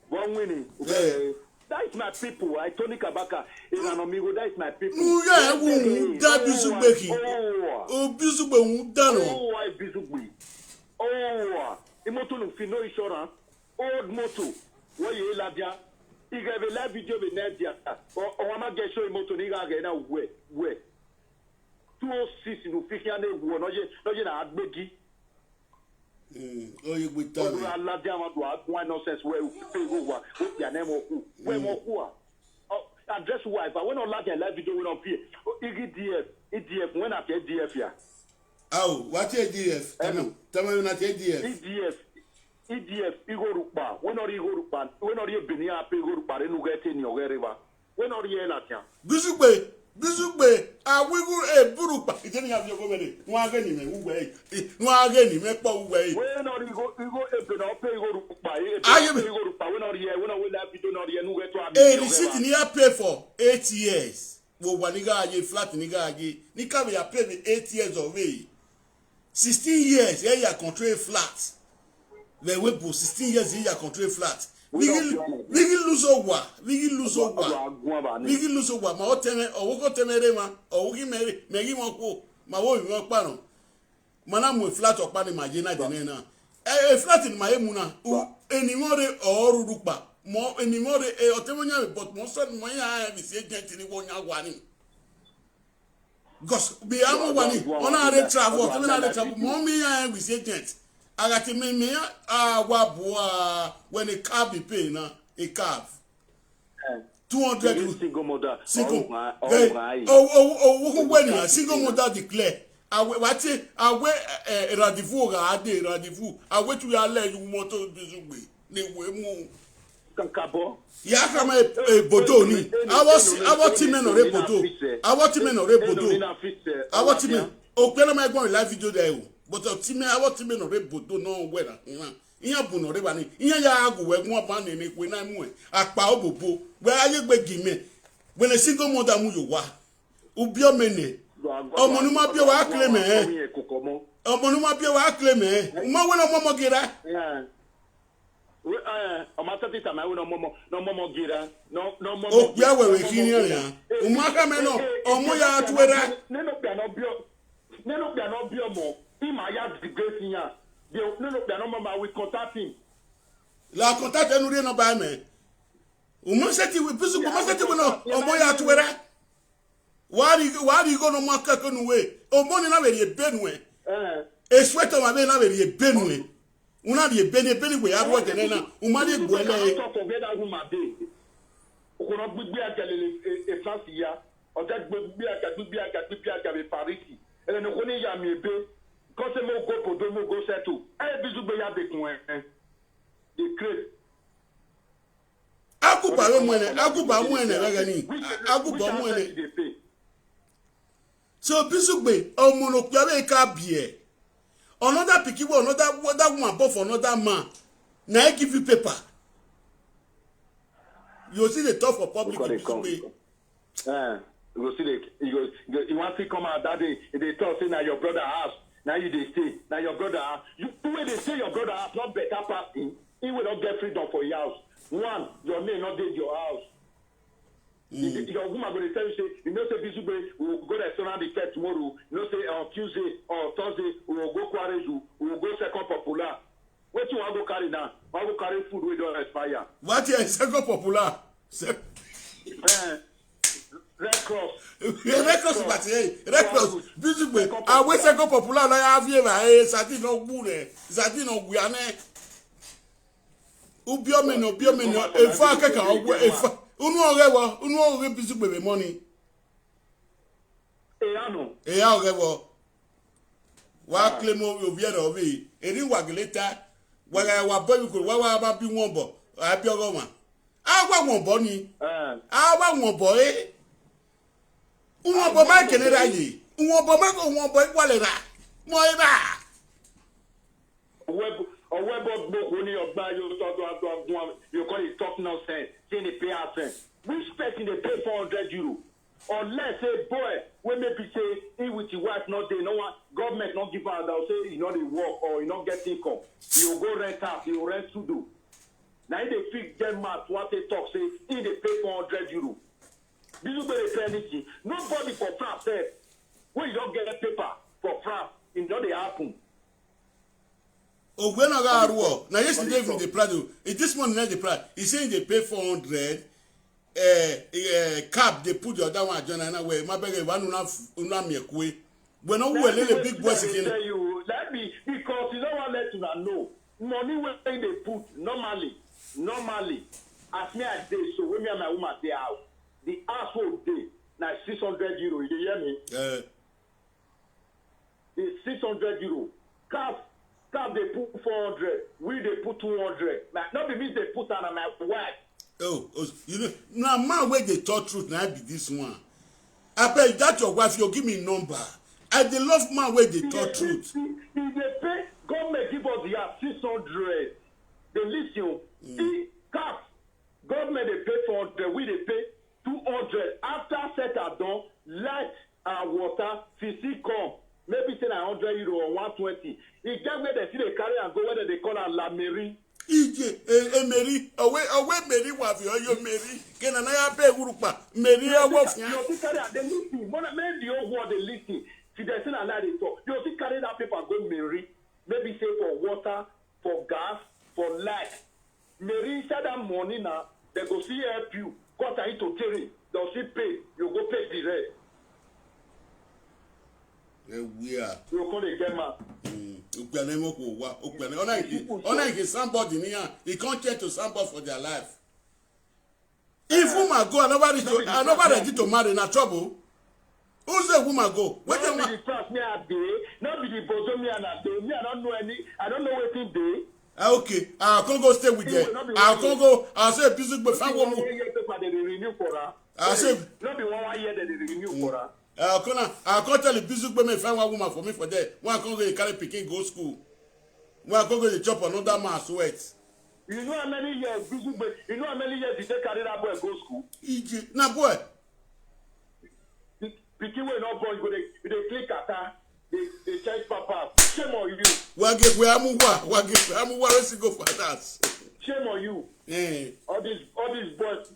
One winning. Okay. That is my people. I Tony Kabaka is an amigo. That is my people. Yeah, that Bizugbe. Oh, Bizugbe, oh, I Bizugbe. Oh, Imoto no fino insurance. Old moto. Where you labia? You have a live video with Nadia. Or I'm not getting show Imoto Niga again. Where? 206 no fishing and they were not yet at Begi. Oh, you would tell me. Why nonsense where go your name or who? Where more who? Address wife, but when I like a live video, we don't pay. EDF, when I get DF here. Oh, what EDF? Tell me not EDF. EDF, Igor when are you go when are you being a pay go to no get in your river? When are you Latin? Bizugbe, we go burupa. It didn't have your government. No again, no again, make power way. When are you go pay go to buy? I am go to power. When are you when I will have to know the new get to the city near pay for 8 years. Well, Waniga, ye flat nigga, Nika, we are paid 8 years away. 16 years, yeah, you control flat. They will put 16 years, yeah, control flat. We lose over. Ma oteme owo temere ma owo ki meri mo ko ma wo mi paro. Mana mu flat opa ni majina de na. Flat ni ma emu na. Eni mo re orurupa. Mo eni mo re otemonya but mo so mo ya bi se agent ni wo nya gwa ni. Because be am wani ona re travel, oteme na travel mo mi ya bi se agent. Agati me waboa when a car be paying a car 200 single mother single when single mother declare what rendezvous rendezvous I to your leg you motor Bizugbe ne we mu kankabo ya kama e bodo ni our team no re bodo our team no re bodo our team o pele ma egbon live video there o. But our team no rebodo no wera. Iya bu no reba ni. Iya ya agu we gun oba ni we na mu e. Apa obobo. We aye gbe gime. When a single mother mu yo wa. Ubi omene. Omo nu ma bi wa claim e. Omo nu ma bi wa claim e. Mo we no momo gira. We o ma tati ta ma we no momo gira. No momo. O bia we kini ya. O ma ka me no. Omo ya atwera. Neno bia no bio mo. Him I have the great thing here. They no mama we contact him. La contact enu re no ba me. O mo seti we bisu ko mo seti we no omo ya atwera. Why go no maka kanu we. Omo ni na we e benue. E sweater ma be na we e benue. Una de bene we arwo de na. O ma de go ele. Talk of that woman dey. O ko no gbigbe akele e France ya. O ta gbigbe aka be Paris. Ele no ko ni ya mi ebe. Quand c'est mon go pour deux mots go c'est tout. Eh Bizugbe ya de coin. Des crêpes. Akuba mwene ragani. Akuba mwene. So Bizugbe omono kwabe ka bie. Another pikiwo another woman born for another man. Now I give you paper. You see the talk for public Bizugbe. You go see you want to come out that day they talk say na your brother house. Now you they stay. Now your brother house. You when they say your brother house not better pass him, he will not get freedom for your house. One, your name not in your house. Your woman going to tell you, say, you know, say, Bisube, we will go to restaurant the fair tomorrow. You know, say, on Tuesday or Thursday, we will go Quareju, we will go Second Popular. What you want to carry now? Want to carry food we don't expire. What is Second Popular? Red Cross. Red Cross, but hey, Red Cross, Bisube, I wait Second Popular, I have here, Sati no Gune, Sati no Guiane. Ubiomeno, if I can, Unu Bisube money. Eya orewo. Wa claim obi e do bi. Eri wagileta. Wa boy ko wa ba bi won bo. Abi ogoma. Awa won bo ni. Awa won bo e. Won bo ma kene ra yi. Won bo ma ko won bo wale ra. Mo e ba. Webo gbogbo ni ogba yo to you call it talk nonsense. Say they pay offense. Which person they pay €400? Unless say boy, when maybe say he with your wife not there, no one government not give her they'll say you know they work or you not get income. You go rent house, you rent studio. Now they fix them mad what they talk say he they pay €400. This is where they pay anything. Nobody for France said when you don't get a paper for France, it not they happen. Oh, when I got work now yesterday from the Prado, this morning the Prado, he saying they pay 400. Cap they put the other one John and away. My beg one una me kwe. When all the big boys again. Let me because you don't want let you know. Money when they put normally as me as day so when me and my woman they out. The household day now €600. You hear me? It's €600. Cap they put 400. We they put 200. Like not because they put on my wife. Oh, you know, now man where they talk truth now be this one. I bet that your wife, you give me number. I they love man where they talk truth. If they pay, government give us the 600. They listen. See, cap. Government they pay 400. We they pay 200. After set are done, light and water, CC come. Maybe say €100 or 120. It get where they see they carry and go whether they call her La Mairie. Mary, away Mary was your Mary. Can I pay Urupa? Mary, I was you carry the listing. When I made the old word the listing, see they say allow they talk. You see carry that paper go Mary. Maybe say for water, for gas, for light. Mary said that money now, they go see help you. Got it to carry. They'll see pay. You go pay the rest. We are. You call the gamer. Somebody near he can't change to somebody for their life. If woman go and nobody ready to marry, na trouble. Who's the woman go? What the man? Trust me, I day. Not be the bosom me and I day. Me, I don't know any. I don't know what it day. Okay, I can't go stay with them. I can't go. I say business, but find one more. I say not be 1 year that they renew for her. I can't tell the business women find one woman for me for that. One can't go carry picking go school. One can't go to chop another man sweat. You know how many years business you know how many years did they carry that boy go school? Now boy. Picking way not born, they click at her, they change papa. Shame on you. Where I'm let's go for that. Shame on you. All these boys.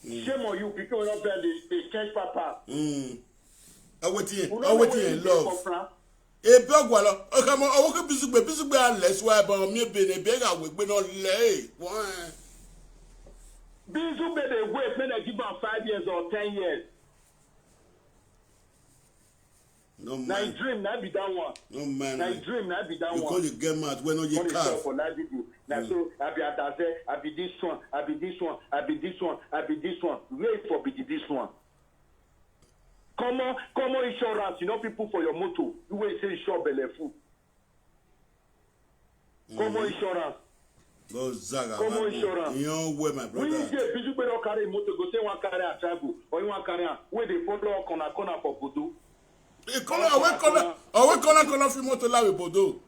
Shame on you, picking way not born, they change papa. I wait in love. A bug wallow. Oh, come on, I walk a business less why about me being a beggar with no lay. Why? Business better wait, men I give them 5 years or 10 years. No man. My dream, not be that one. No man. My dream, not be that one. Because you get mad when you can't. Now, so I be at that, I be this one, I be this one, I be this one, I be this one. Wait for be this one. Common insurance, you know, people for your motor, you will say insure belefu. Common insurance. Go Zaga. Common insurance. You know where my brother. When you say, you better carry motor, go say one carry a travel, or you want carry where they follow corner for Bodo. Corner for motor la with Bodo.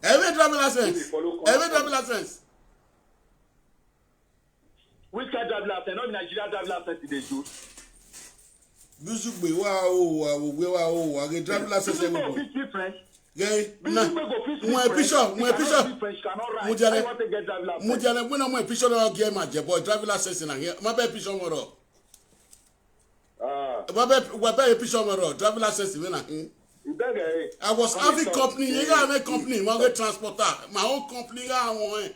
Every driving license. Which kind of driving license? Not Nigeria driving license they do. Bizugbe wa o wa ge driver license e mo. Gay na mo episode mo jale when mo episode o ge ma je boy driver license na here ma be episode mo ro wa be episode mo ro driver license me na I was having company you got make company mo get transporter my own company ga won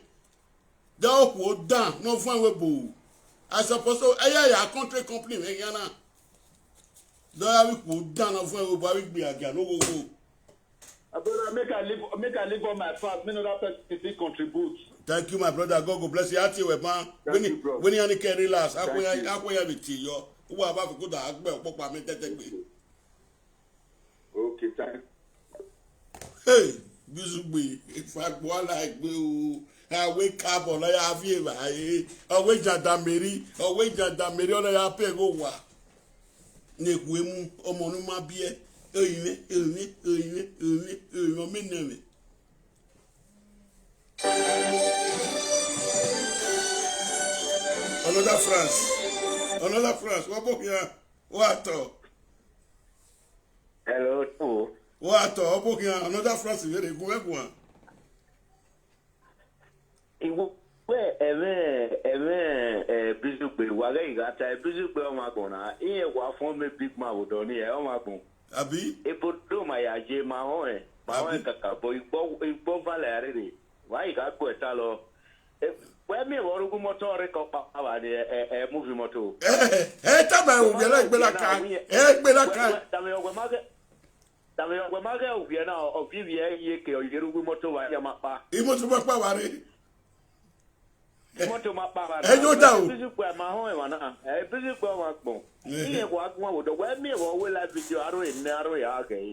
da o ko down no fun we bo I suppose so ya country company me yana da we ko down no fun we bo we gbe aga no go make I live on my fast. Many other people contribute. Thank you, my brother. God go bless you. Ati we man. When you any can relax, akoya be ti yo. Wo aba fi ko da agbe opopa mi tete gbe. Okay, thank. Hey, Bizugbe, if I go like we I wake up on ya vie ba e. Owe jadameri ona ya pe go wa. Ne ku emu omo nu ma bie. Another France. What book here? What? Hello, too. What? Book here? Another France. Very good one. Bizugbe wale igata Bizugbe omagona iye wa fon me big man odoni e omagun abi ebodo ma ya je ma hon kaka bo igbo vale arere wa iga gbo eta lo we mi worugu motor re ko pa wa ni movie motor ta ba o gbe la ka dame ogwe mage o vie na o vie ye ke o yerugu motor wa ya mapa motor ba pa wa re moto mapa yo da o Bizugbe ma hon e wana Bizugbe wa gbon iye ko agun wo do we mi wo we la video aro ya ke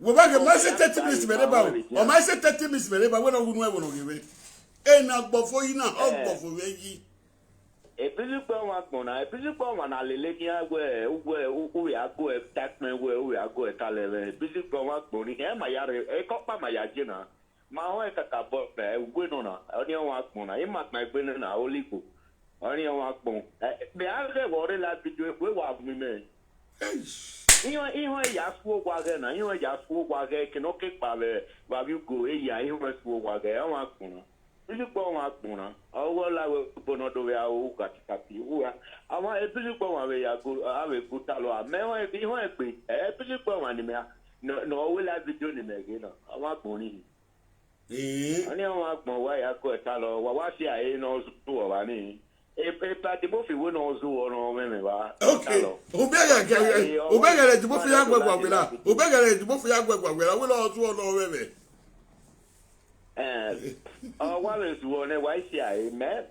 wo ba ke ma se 30 minutes mere ba o ma se 30 minutes mere ba we no wunu e wo no gewe na gbofo yi na o gbofo we yi Bizugbe wa gbon na Bizugbe wa na lele ni agwe u ya go e takme we u ya go e talele Bizugbe wa gbon ni e ma ya re ko pa ma ya je na ma ho e kaka bo ugwe no na oni wa gbon na e ma na gbe na oligo oni wa gbon be a re wo re la video we wa mi me ihe ya fu ogwa ge na ihe ya fu ogwa ge ke no ke pa le ba bi go e ya ihe fu ogwa ge wa gbon Bizugbe wa gbon na owo la we bono do ya o kati wa ama Bizugbe wa we ya go ave go talo a me ho e pe Bizugbe wa ni me no we la video ni me ge na wa gbon ni ani àwọn agbọ̀n wa ya ko eta lo wa si aye no zu wa ni pa de bo fi wo no zu ono me wa okay obegere de bo fi agbegwa gbera we no zu ono me wa le zu ono wa si aye me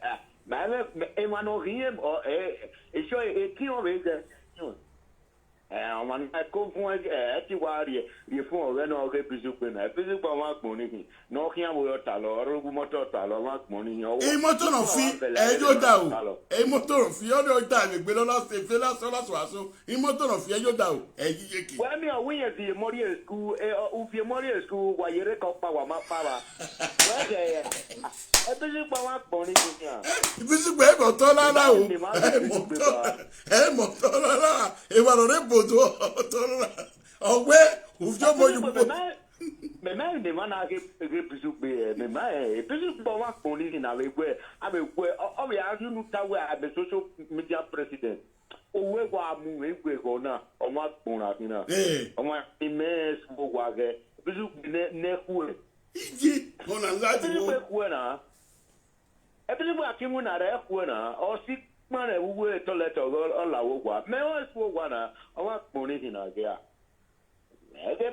e ma no rien e so e ti o we ge man ko fun ti wa ri fun ore no ge Bizugbe na Bizugbe wa gbon ni no kian wo ta lo rogu motor ta lo wa gbon ni o motor no fi yo da o motor fi o do da mi gbe lo se fe la so aso motor no fi yo da o yeye ki wa mi o wi yen di mori school u fi mori school wa yere ko pa wa ma pa wa wa ge Bizugbe wa gbon ni kian Bizugbe ko to la la o motor la e wa lo re bodo ogbe ufjo mo yu me de mana ke Bizugbe me Bizugbe wa gbon ni na we gwe o be a nu ta we a be social media president owe wa mu egwe go na o ma gbon ra ni na o ma ime so wa ge Bizugbe ne ku iji ona lati wo ku na Bizugbe akimu na re ku na o si mara wuwe toilet o la wo gwa me o so gwa na o wa gbon ni na ge a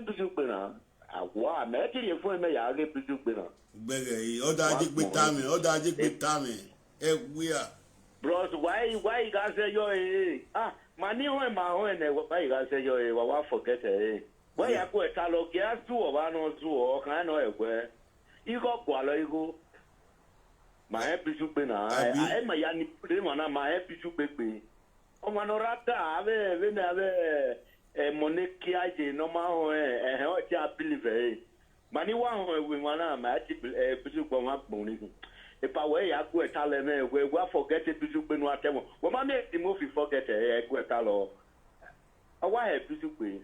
Bizugbe na agwa me ti le fun me ya ge Bizugbe na gbege yi o da je gbe tami e gwiya bros why you guys say yo mani ho ne why you guys say yo wa forget why ya ko ta lo ge asu o ba no su o kan no egwe iko kwa lo iko ma Bizugbe na ma ya ni pre ma na ma Bizugbe pe o ma no rata ave na ave moneki aje no ma ho o ti believe mani wa ho we ma na ma ti Bizugbe ma gbon ni e pa we ya ko eta le me we forget Bizugbe no atemo wo ma me ti mo fi forget e ko eta lo awa he bisu pe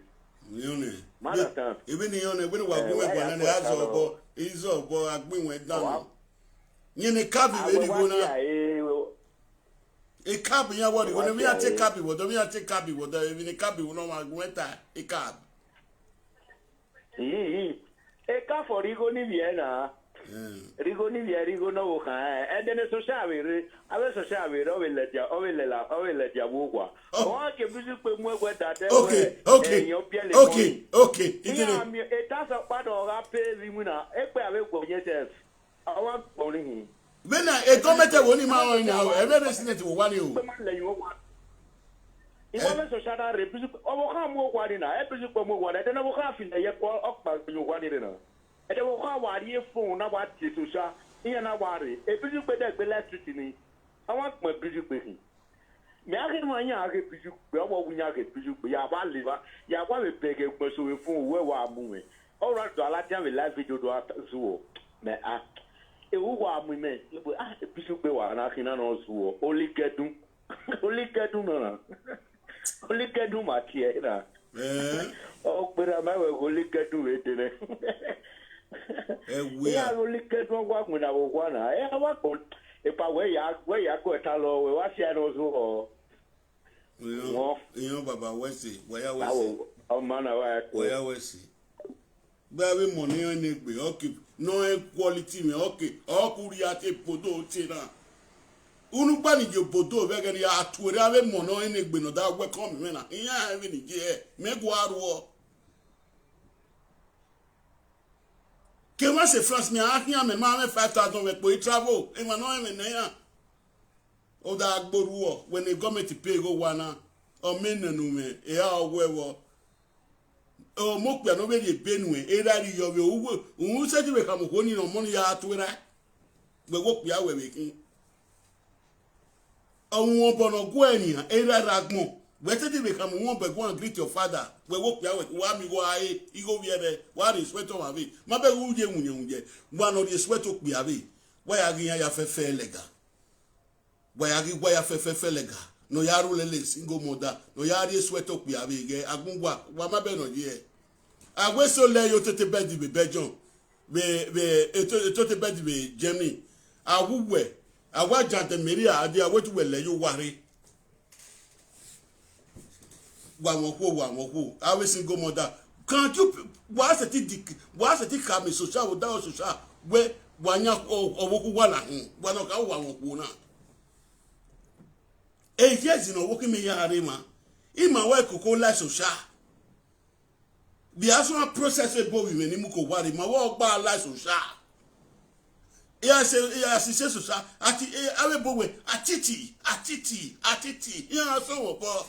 yone Mother even yone when wa gwe kwa na azo obo izo obo agbinwe dan nyine kabi we di go na e cab ya what when we are take cab what we are take cab what even cab we no ma gweta e cab e ka for rigo ni viena rigo ni via rigo no ka e dene so shavere ave so shavere o le dia bugwa o ke bisu pe mu egweta te okay it has a part of our pay rimuna e pe ave gbo yesef awa gbori hin bena e gomete woni ma won na e be resident wo wani o iwo so shada re bisu o ka mu gwari na e bisu pe mu gwari te na wo ka fi na ye ko okpa nyu gwari re na e de wo ka wari e phone na wa ti so sha iya na wari e bisu pe de gbe electricity ni awon pon bisu pe hin mi ake mo anya ake bisu pe o wunya ake bisu pe ya ba liva ya wa be pege gbo so we phone we wa mu we all right do ala tian we live video do so me a ewu wa mu me bisu pe wa na kina no so only gedun na only gedun ma tie na o pera ma we only gedun we tene we ya only gedun wa mu na wo kwa na e wa ko e pa we ya ko ta lo we wa sia no so yo baba wesi we ya wesi o mana wa ko we ya wesi baby money on egbe okay no quality me okay okuri ate podo ti na unu pa ni je podo be gani atore ave mono en egbe no da we come me na iya ave ni je me go aruo ke ma se France me ahia me ma me 5,000 we po travel e ma no e me na ya o da gboruo when the government pay go wana o me nanu me e a owewo o mo pe no be de benue e ra ri yo be owo un se ti be ka mo ko ni no mo ya atwera we wo pe awe we kin awon bono go eniyan e ra gbon we se ti be ka mo won be go and greet your father we wo pe awe wa mi go aye i go be be wa ri sweat on ave ma be wu je unye wa no ri sweat o pe ave wa ya gin ya fefe lega wa ya fefe lega no ya ru lele single mother no ya ri sweat o pe ave ge agunwa wa ma be no je agwe so le yo tete bed be Belgium be tete bed be Germany awuwe awa jante meria ade awetu wele yo ware wa won ko awe single mother can't you was it come social without social we wanya owoku wala wa no ka wa won ko na e yes no woki me ya arema ima wa koko la social the actual process we bo we ni mu ko ware ma wo gba la social ya se social ati awe bo we atiti ya so wo bo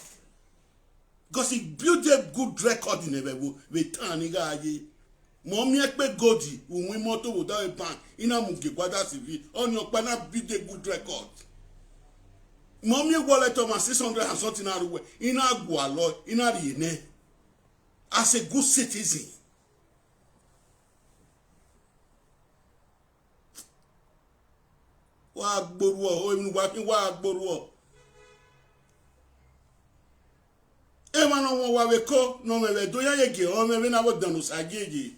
because he built a good record in Ebebu with Taniga Aye. Mommy ekpe godi unwe moto without a bank ina muge kwada CV on your pana build a good record. Mommy wallet of 600 and something away ina gwalo ina riene as a good citizen. Wa gboruo o emi wa gboruo emano won wa we ko no me do ya yege o me na bo danu sageje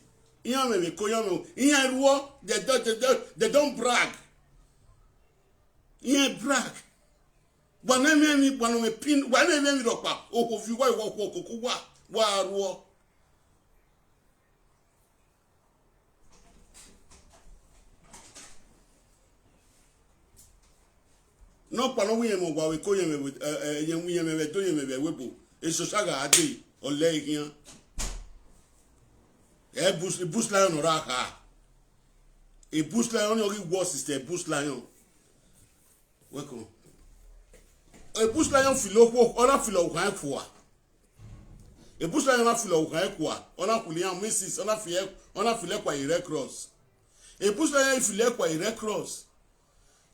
iya me ko ya me iya ruo they don't brag iya brag wana me wana me pin wana me ro pa o ko fi wa iwo ko wa ruo no pa no we mo wa we ko ye me ye me do ye me be webo eso saga ade ole iyan e boost lion raka e boost lion ori war system boost lion welcome e boost lion filo ona filo kan kwa e boost lion na filo kan kwa ona kulian mrs ona file kwa ire cross e boost lion file kwa ire cross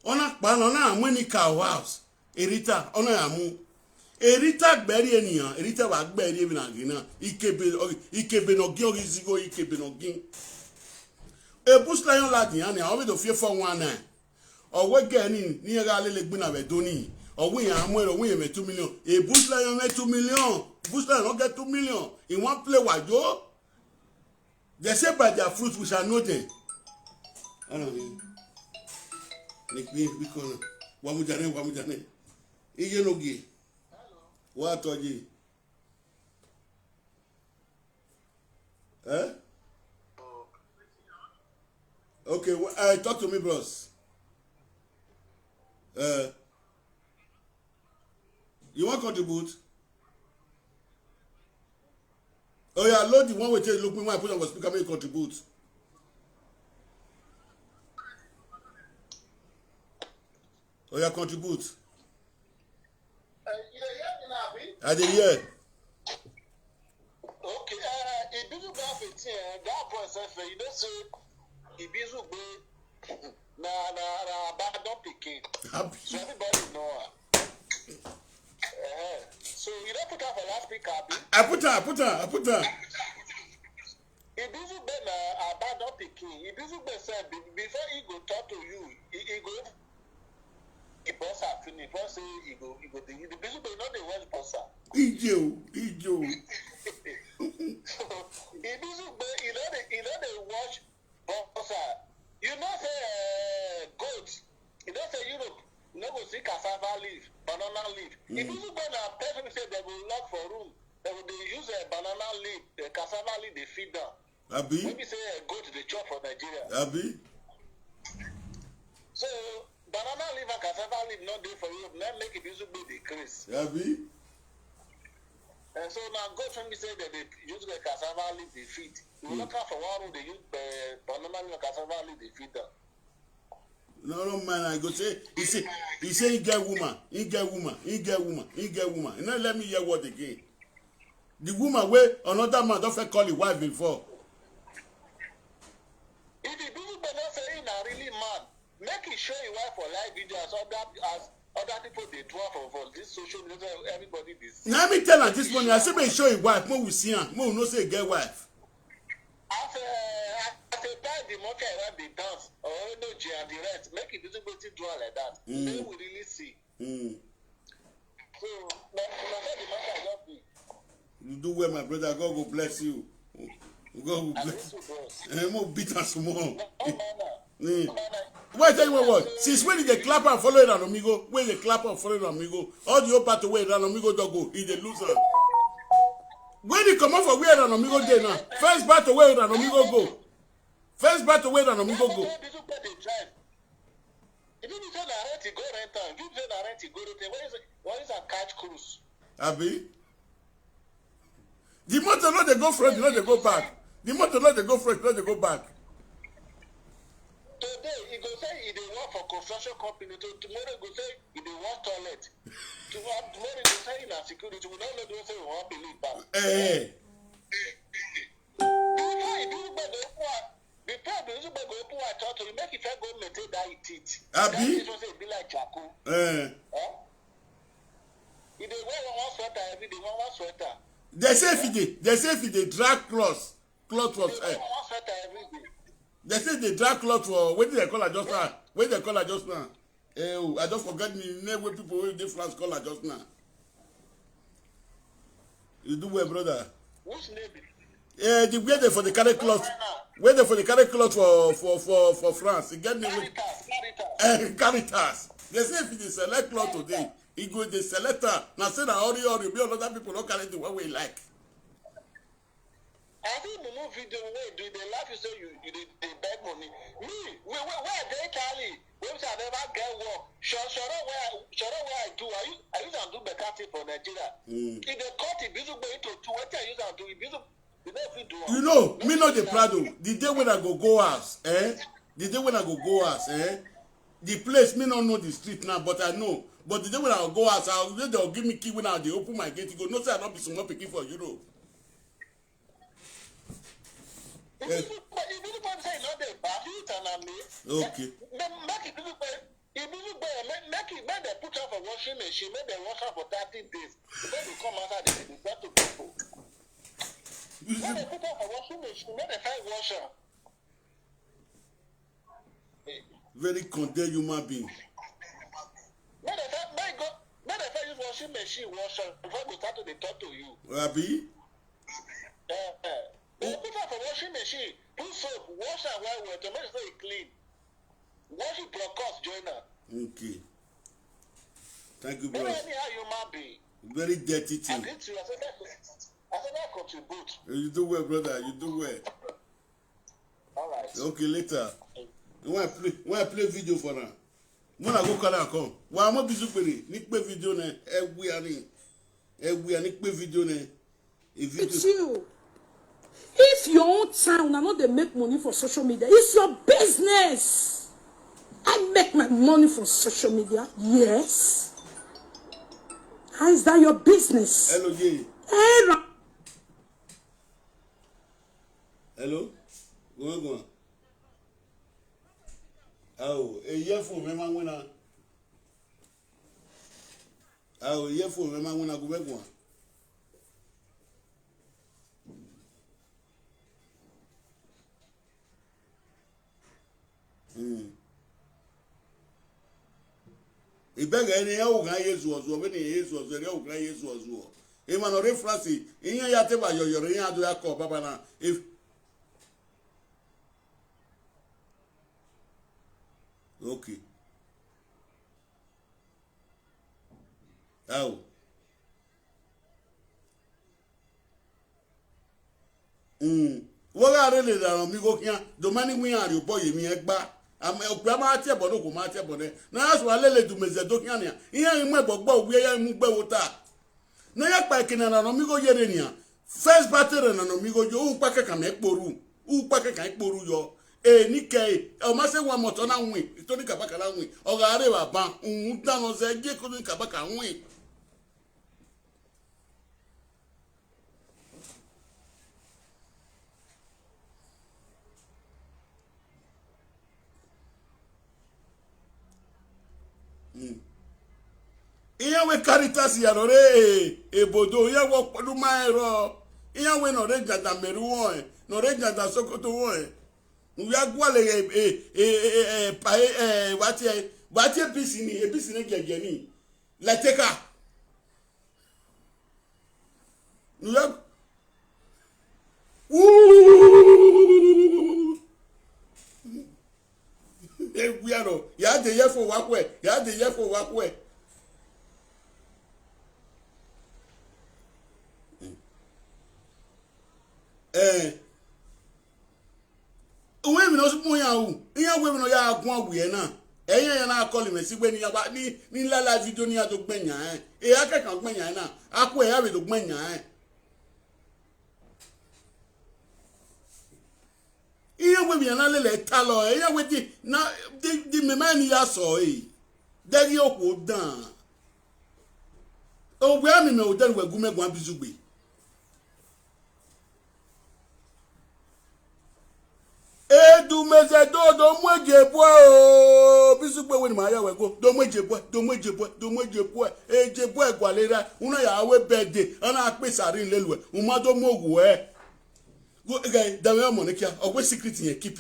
ona pa na amunika house erita ona amu erita gberi eniyan erita wa gberi ebi na gina ikebe no gi orizigo ikebe no gi e boost lion ladi yan awon be do fie 419 owe geni ni ga lele gbin na be doni owe yan amu ero owe yan 2 million e boost lion 2 million Boosters don't get 2 million in one play. Wajo. They say by their fruit we shall know them. I don't know. We call Wamujane. Iye no gi. What told you? Eh? Okay, talk to me, bros. You want to contribute? Oh yeah, load the one way you look me when I put on the speaker, make contribute. Oh yeah, contribute. You hear me now, Abi? I dey hear. Okay, Ibizu gba 15, that boy self, you know say Ibizu gbe na Badon pikin. So everybody know her. So you don't put her for last speaker, Abi? I put her. Ibizu gbe na Badon pikin. Ibizu gbe say before he go talk to you, he go he boss her finish. Before say he go the Ibizu gbe no dey watch boss her. Ijo. Ibizu gbe he no dey watch boss her. You know say goat. You know say Europe no go see cassava leaf, banana leaf. Ibizu gbe na person say they go lock for room. They use a banana leaf, the cassava leaf they feed them. Abi. Maybe say goat they chop for Nigeria. Abi. So banana leaf and cassava leaf not dey for Europe. Now make Ibizu gbe decrease. Abi. And so now goat when we say that they use the cassava leaf they feed. You look out for one room they use banana leaf and cassava leaf they feed them. No man, I go say he say he get woman. You know, let me hear what again. The woman where another man don't call his wife before. If the people not say he not really man, make it show your wife for live video as other people they do for this social media. Everybody this. Now me tell her this morning. I say me show his wife. Mo we see her. Mo no say get wife. After time the monkey around the dance or no J and the rest, make it visible to do like that. They will really see. So the monkey just be. You do well, my brother. God will bless you. God will bless you. And more beat us more. Wait, tell you what? Since when did they clap and follow it on Amigo? When they clap and follow it on Amigo? All the old part away, and Amigo don't go. He the loser. When they come out for where an Amigo day now? First battle where an Amigo go. First battle where an Amigo go. If you say na rent, you go rent town. If you say na rent, you go rent. What is a catch cruise? Abi? The motor not they go front, not they go back. The motor not they go front, not they go back. Today, he go say he dey work for construction company. Tomorrow, he go say he dey work toilet. Tomorrow, he go say he na security. We don't know the say we want believe that. Before the Uber go open our church, you make it fair go maintain that teeth. Abi? That say be like charcoal. He dey wear one sweater every day, one sweater. They say if they drag cloth was One sweater every day. They say they drag cloth for what did they call her just now? What they call her just now? I don't forget the name where people wey dey France call her just now. You do well, brother. Which name? The where they for the carry cloth. Where they for the carry cloth for France. You get me? Caritas. They say if they select cloth today, he go the selector. Now say that hurry, be other people don't carry the one way like. I think the new video where do they laugh you say you they beg money. Me, where they carry? Where I never get work. Sure where I do. I use and do better thing for Nigeria. If they cut it, Ibizu go into two. What I use and do Ibizu. You know, me know the Prado. The day when I go house, the day when I go house, the place me not know the street now, but I know. But the day when I go house, they'll give me key when they open my gate. You go, no sir, I not be small picking for Europe. If you say not the bad, okay. Make they put her for washing machine, make they wash her for 30 days. Before they come outside, they return to people. Make they put her for washing machine, make they find washer. Very condemned human being. Make they find use washing machine wash before go start to dey talk to you. Abi? They put am for washing machine, put soap, wash am well to make sure e clean. Wash it plus cost join am. Okay. Thank you, But bros. anyhow human being. Very dirty I thing. agree to you. I said that contribute. You do well, brother. You do well. All right. Okay, later. When I play video for now. When I go call her come. Wa mo bisu pere ni pe video na ewu ani pe video na a video. It's you. If your own town na not dey make money for social media, it's your business. I make my money from social media. Yes. How is that your business? Hello, Jay. Hey, Hello? Go on. Oh, a year for me, man, when a year for me, man, when I go back one. Ibega any young years was over the years was the young years was war. Emmanuel Refrasi, in your yateba, your ring do a call, Babana. If okay. Oh. What are really the amigo here? The money we are your boy, me a bar. I'm a grandma table, no matter about it. Now, that's why I let you miss the Dokiania. Here in my book, we are moved by water. Now, you're packing an amigo Yerenia. First battle and an amigo, you pack a connect boru. Who pack a connect boru yo. Nike, or Master one more ton and win. It's only Kabaka win. Or Areva Bank, Undan was a gay couldn't Kabaka win. Iyan we Caritas yarore ebodo iyan wo pẹ̀lú maero iyan we no re jada meru won no re jada Sokoto won we agwale wati APC ni jeje ni leteka we we are ya de ye fo wakwe we mi no so ya hu iyan we mi no ya gun aguye na eyan na call me si pe ni yaba ni lala video ni ato gbeyan akekan gbeyan na apo e ya be to gbeyan iyan we mi na lele ta lo eyan we di me ma ni ya so deri opo dan o we mi me o deri we gun megun abizugbe Edumeze do mwejepo o bisugbe we ni ma ya we go do mwejepo ejepo egwalera una ya we birthday ana pe sari nlelu e uma do mogu go guy da we mo ne kia ogwe secret yen keep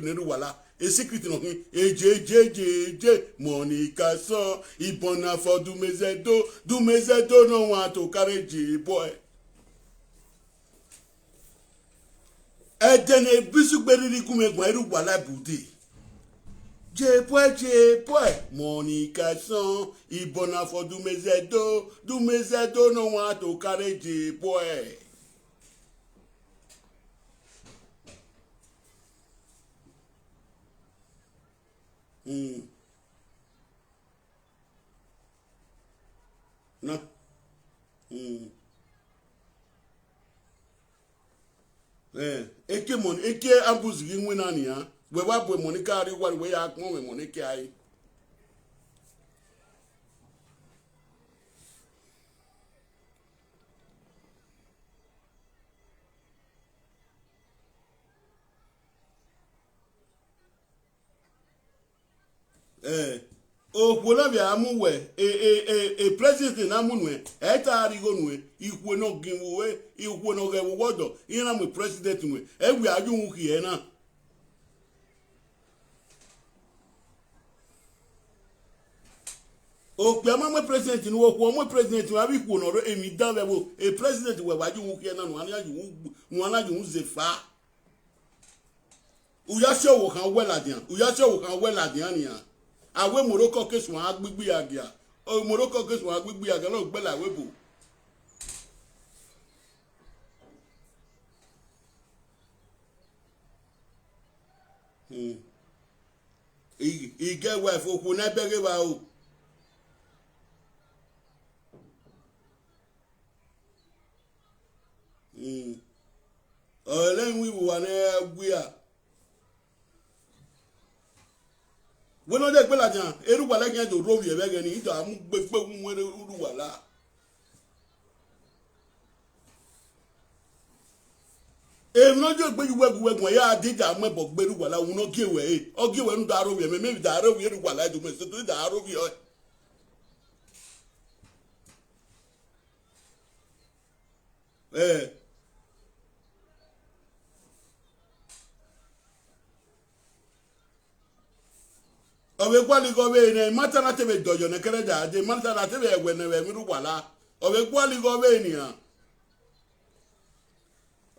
ni ruwala e secret no hin eje Monica so ibona for dumeze do no want to carry boy Edene bisugberiri kumegun erugba labudi. Jepo Monica son ibona for dumeze do no want to carry boy. No. Eke ambus gi nwina ni ya we wa bo Monica ri wa we ya pon we Monica ai okwola bia amuwe president amunwe eta arigo nwe ikwe no ginwe ikwe no ge wodo ina mu president nwe ewi ajun ki na o pe ama president ni wo ko mo president wa bi ko no ro emi dan be bo e president we waju wu ke na no anaju ze fa uya se wo kan we ladian ni a awe moroko kesu wa agbegbe agia o moroko kesu wa agbegbe agia lo gbe la we bo get wife o ko na bere wa o lẹ́yìn wíwò wà ní ẹgbẹ́ à wọ́n lọ́jọ́ ìpínlẹ̀ àti hàn erúgbà lẹ́yìn ẹ̀jọ̀ róòlù ẹ̀bẹ́gẹ́ ni ìjọ àmúgbẹ́gbẹ́ wúwẹ́rẹ́ rúwà láà èmi lọ́jọ́ ìgbéjú wẹ́gùwẹ́gùn ẹ̀yà àdíjà mẹ́bọ̀ gbẹ́rù wà láwọn náà gíwẹ̀ ẹ̀ ọgíwẹ̀ ń dàárọ̀ wẹ̀ mẹ́mẹ́ dàárọ̀ wẹ̀ rúwà láì dùn mẹ́sẹ̀ tó dàárọ̀ wẹ̀ ẹ̀ ọ̀wẹ́ gbọ́lígọ́wẹ́ ní mátàlá tẹ̀wẹ̀ dọ̀jọ̀ ní kẹrẹ́dà àti mátàlá tẹ̀wẹ̀ ẹ̀wẹ̀ ní ẹ̀mí rúwà lá ọ̀wẹ́ gbọ́lígọ́wẹ́ ènìyàn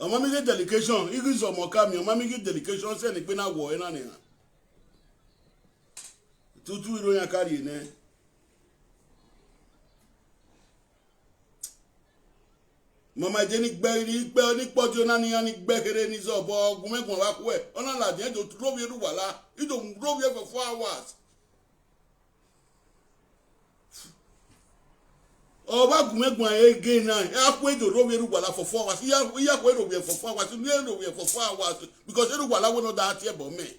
ọmọ mi gé delegation igris ọmọ ká mi ọmọ mi gé delegation sẹ́ni pé náà wọ̀ ẹ́ náà nìyàn tuntun ìròyìn akárí ẹ̀ náà mama jẹ́ ní gbẹ́rí gbẹ́ onípọ́jú náà níyàn ní gbẹ́kẹrẹ ní sọ̀bọ̀ ọgùn mẹ́gbọ̀n wá kú ẹ̀ ọ̀nà làdí ẹ̀jọ̀ tó lóbi ẹ̀rù wà lá ìjọ lóbi ẹ̀ for 4 hours ọba gùn mẹ́gbọ̀n ẹ̀ gé náà ẹ̀ á kú ẹ̀jọ̀ lóbi ẹ̀rù wà lá for 4 hours ìyá kú ẹ̀rù wẹ̀ for 4 hours ìyá ẹ̀rù wẹ̀ for 4 hours because ẹ̀rù wà láwọn náà dáa tiẹ̀ bọ̀ mẹ́.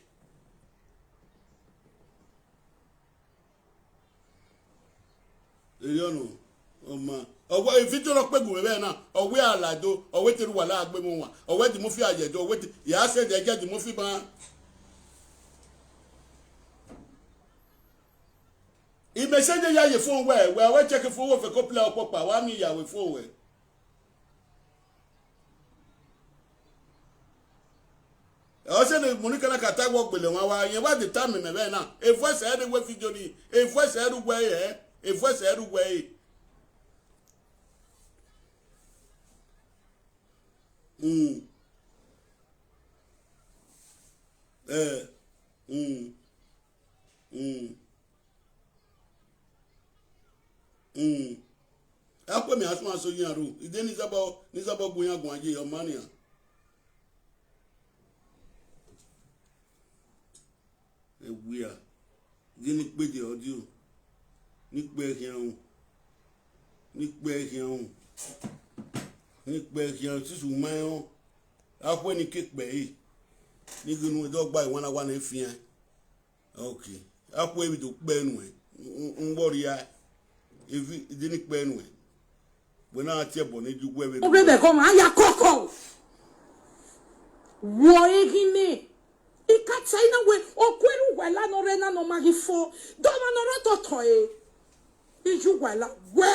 èyí ọ̀nà ọmọ ọwọ́ ìfijọ́rọ̀ pẹ̀gùn rẹ̀ náà ọwẹ́ àlàdo ọwẹ́ tẹ̀rù wà láàgbé mu wà ọwẹ́ tí mo fi àjẹjọ ọwẹ́ tí ìyá sẹ́dẹ̀ ẹjẹ́ tí mo fi máa. ìmẹ̀sẹ̀jẹ̀ yà yẹ fún wẹ̀ wẹ̀ ọwẹ́ chẹ́kì fún owó fẹ́ kó pilẹ̀ ọ̀pọ̀ pa wá mi ìyàwó fún wẹ̀. ọ̀sẹ̀ ni mo ní kẹ́lẹ́ kàtà wọ gbèlè wọn wá yẹn wá di tá mi mẹ́bẹ́ náà èfú ẹsẹ̀ ẹ̀rú wẹ́ fi jọ ni èfú ẹsẹ̀ ẹ̀rú wẹ́ yẹ èfú ẹsẹ̀ ẹ̀rú wẹ́ yẹ. Akwe mi asuma so yin aro ide ni sabo gun yan gun aje ọmọ niyan ewia di ni pe de audio ni pe hian sisu mayon akwe ni kepe yi ni gunu do gba iwona wa na fian okay akwe bi to pe nu e ngbori ya evi di ni pe nu e bona ati ebo ni ju gwe be Obrebe ko ma ya koko. Wo egine. Ikatsa ina we okweru wala no rena no magifo. Do ma no rototo e. Iju wala we.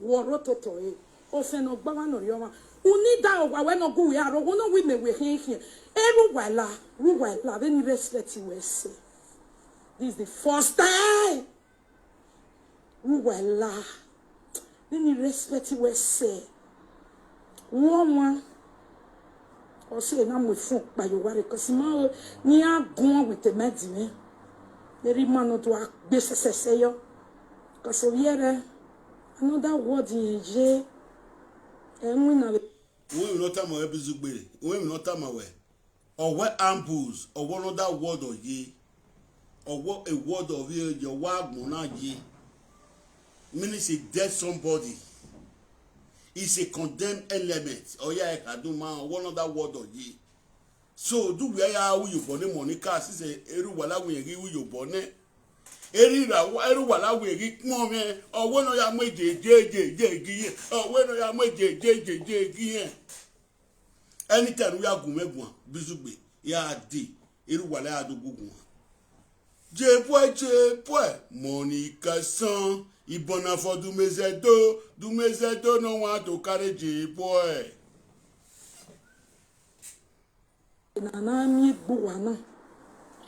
Wo rototo e. O fe no gba wa no ri oma. Uni da o wa we no gu ya ro no we me we hin. Eru wala, ru wala then you respect we say. This is the first time. Ru wala. Then you respect we say. Woman or say na mo fun pa yo ware cause ma ni agun with the medicine. Very man no to agbe sese yo. Cause here another word in je we na we no ta mo ebizugbe we no ta ma we or what ambush or one other word of ye or what a word of ye your wa na ye meaning say dead somebody is a condemned element or yeah I do man one other word of ye so do we ya wu you bone monica say eru wala we ri wu you bone eri ra eru wala we ri pon me owo no ya mo je gi owo no ya mo je gi anytime we agun megun bizugbe ya di eru wala ya do gugun je poe monica san ibona for du mezedo no want to carry je boy na mi gbo wa na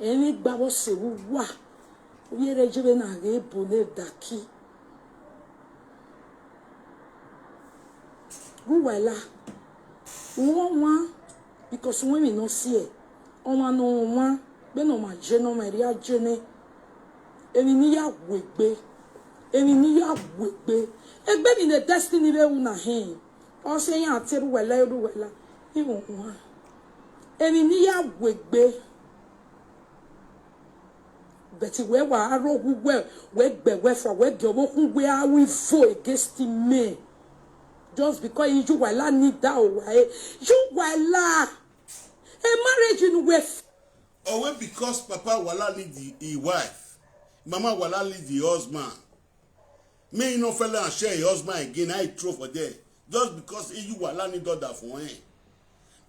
eni gba bo se wu wa Uyere jebe na ge bone daki. Uwela. Uwa because when we no see it. Oma no one. Be no ma jeno ma ria jene. Emi ni ya wegbe. Emi ni ya wegbe. Egbe ni the destiny be una hin. O se yan atiru wela iru wela. Iwon wa. Emi ni ya wegbe. But we were arrow who we be for we go who we are we vote against me. Just because you were need that way. You were a marriage in with. Or when because Papa wala lead the wife, Mama wala lead the husband. Me you no fella and share your husband again, I throw for there. Just because you wala need that for him.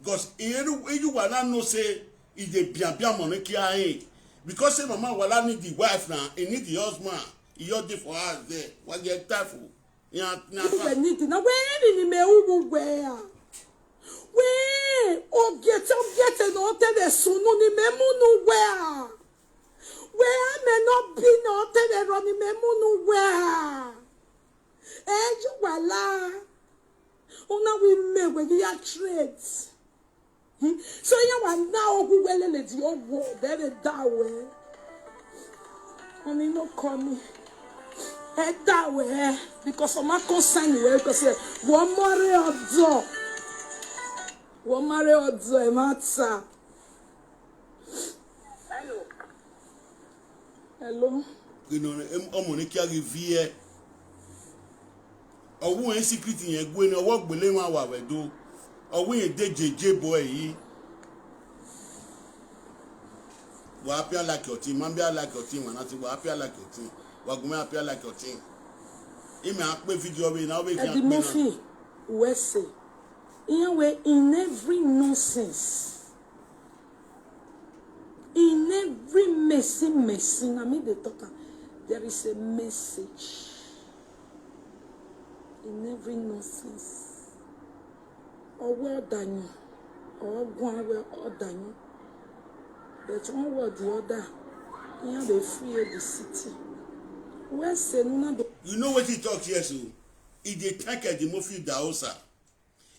Because you wala no say is the bian money kia. Because say Mama wala need the wife now, he need the husband. He ought for us there. What get careful. You need to know where in me where. Where oh get no tell the son ni memu no where. Where may not be no tell the run memu no where. You wala. Una we me when you are trades. So you are now who well let your word there that way. Only no call me. That way because of my concern because one more door. One more door matter. Hello. You know, money carry vie. Owo en secret yen gbe ni owo gbele wan wa we do. Owo yen dejeje boy yi. Wa appear like your team, man be like your team, and wa appear like your team. Wa gume appear like your team. Ime a pe video we na we can. Eddie Murphy, we say. In every nonsense. In every messy, I mean the talker, there is a message. In every nonsense. Or well done, or one well or done. But one word the other, they free the city. You know what he talk here, so? He dey take the Murphy Daosa.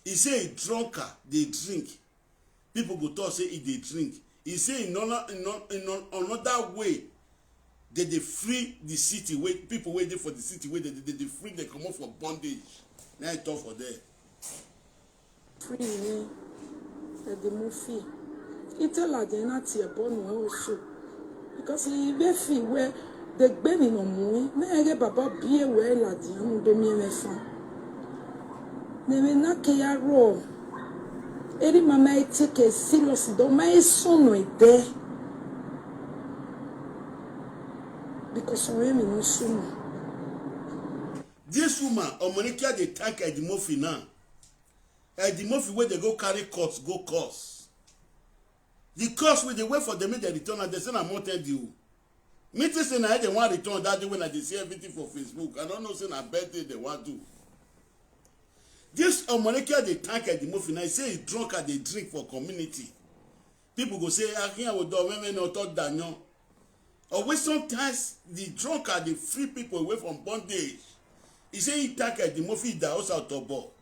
He say he drunker, they drink. People go talk say he dey drink. He say in another way, they free the city. Wait, people waiting for the city. Wait, they free. They come out for bondage. Now I talk for them. Free the Murphy. He tell her they're not here born also because he be free where the baby no more. Me ege baba bie where la di anu do mi me fa. Me na ke ya ro. Eri mama e take it serious do my son no there. Because we me no soon. This woman, Omonika, they tank Eddie Murphy now. Eddie Murphy, where they go carry courts, go course. The course where they wait for them, they return, and they say, I'm not telling you. Me to say, I don't want to return that day when I see everything for Facebook. I don't know, say, I birthday they want to. This Omonika, they tank Eddie Murphy now. He say, he's drunk and they drink for community. People go say, I can't do women not talk Daniel. Or when sometimes the drunkard they free people away from bondage. He say he take the Murphy the house out of ball.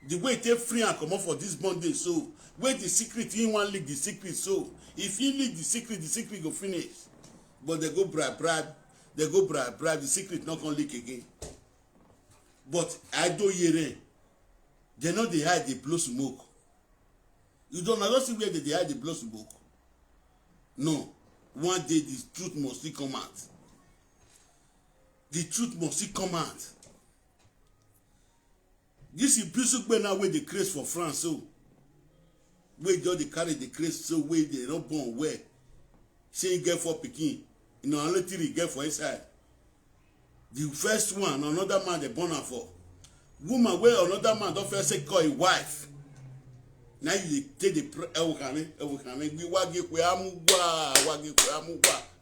The way they free and come up for this bondage, so where the secret he want leak the secret, so if he leak the secret go finish. But they go bribe, the secret not gonna leak again. But I do hear they know they hide the blow smoke. You don't know see where they hide the blow smoke. No. One day the truth must come out. The truth must come out. This is Bisuk now where the craze for France, so where they carry the craze, so where they not born where. Say you get for Peking, you know, only 3 get for inside. The first one, another man they born her for. Woman where another man don't first say call a wife. Now you take the ewukane we wage kwe amugwa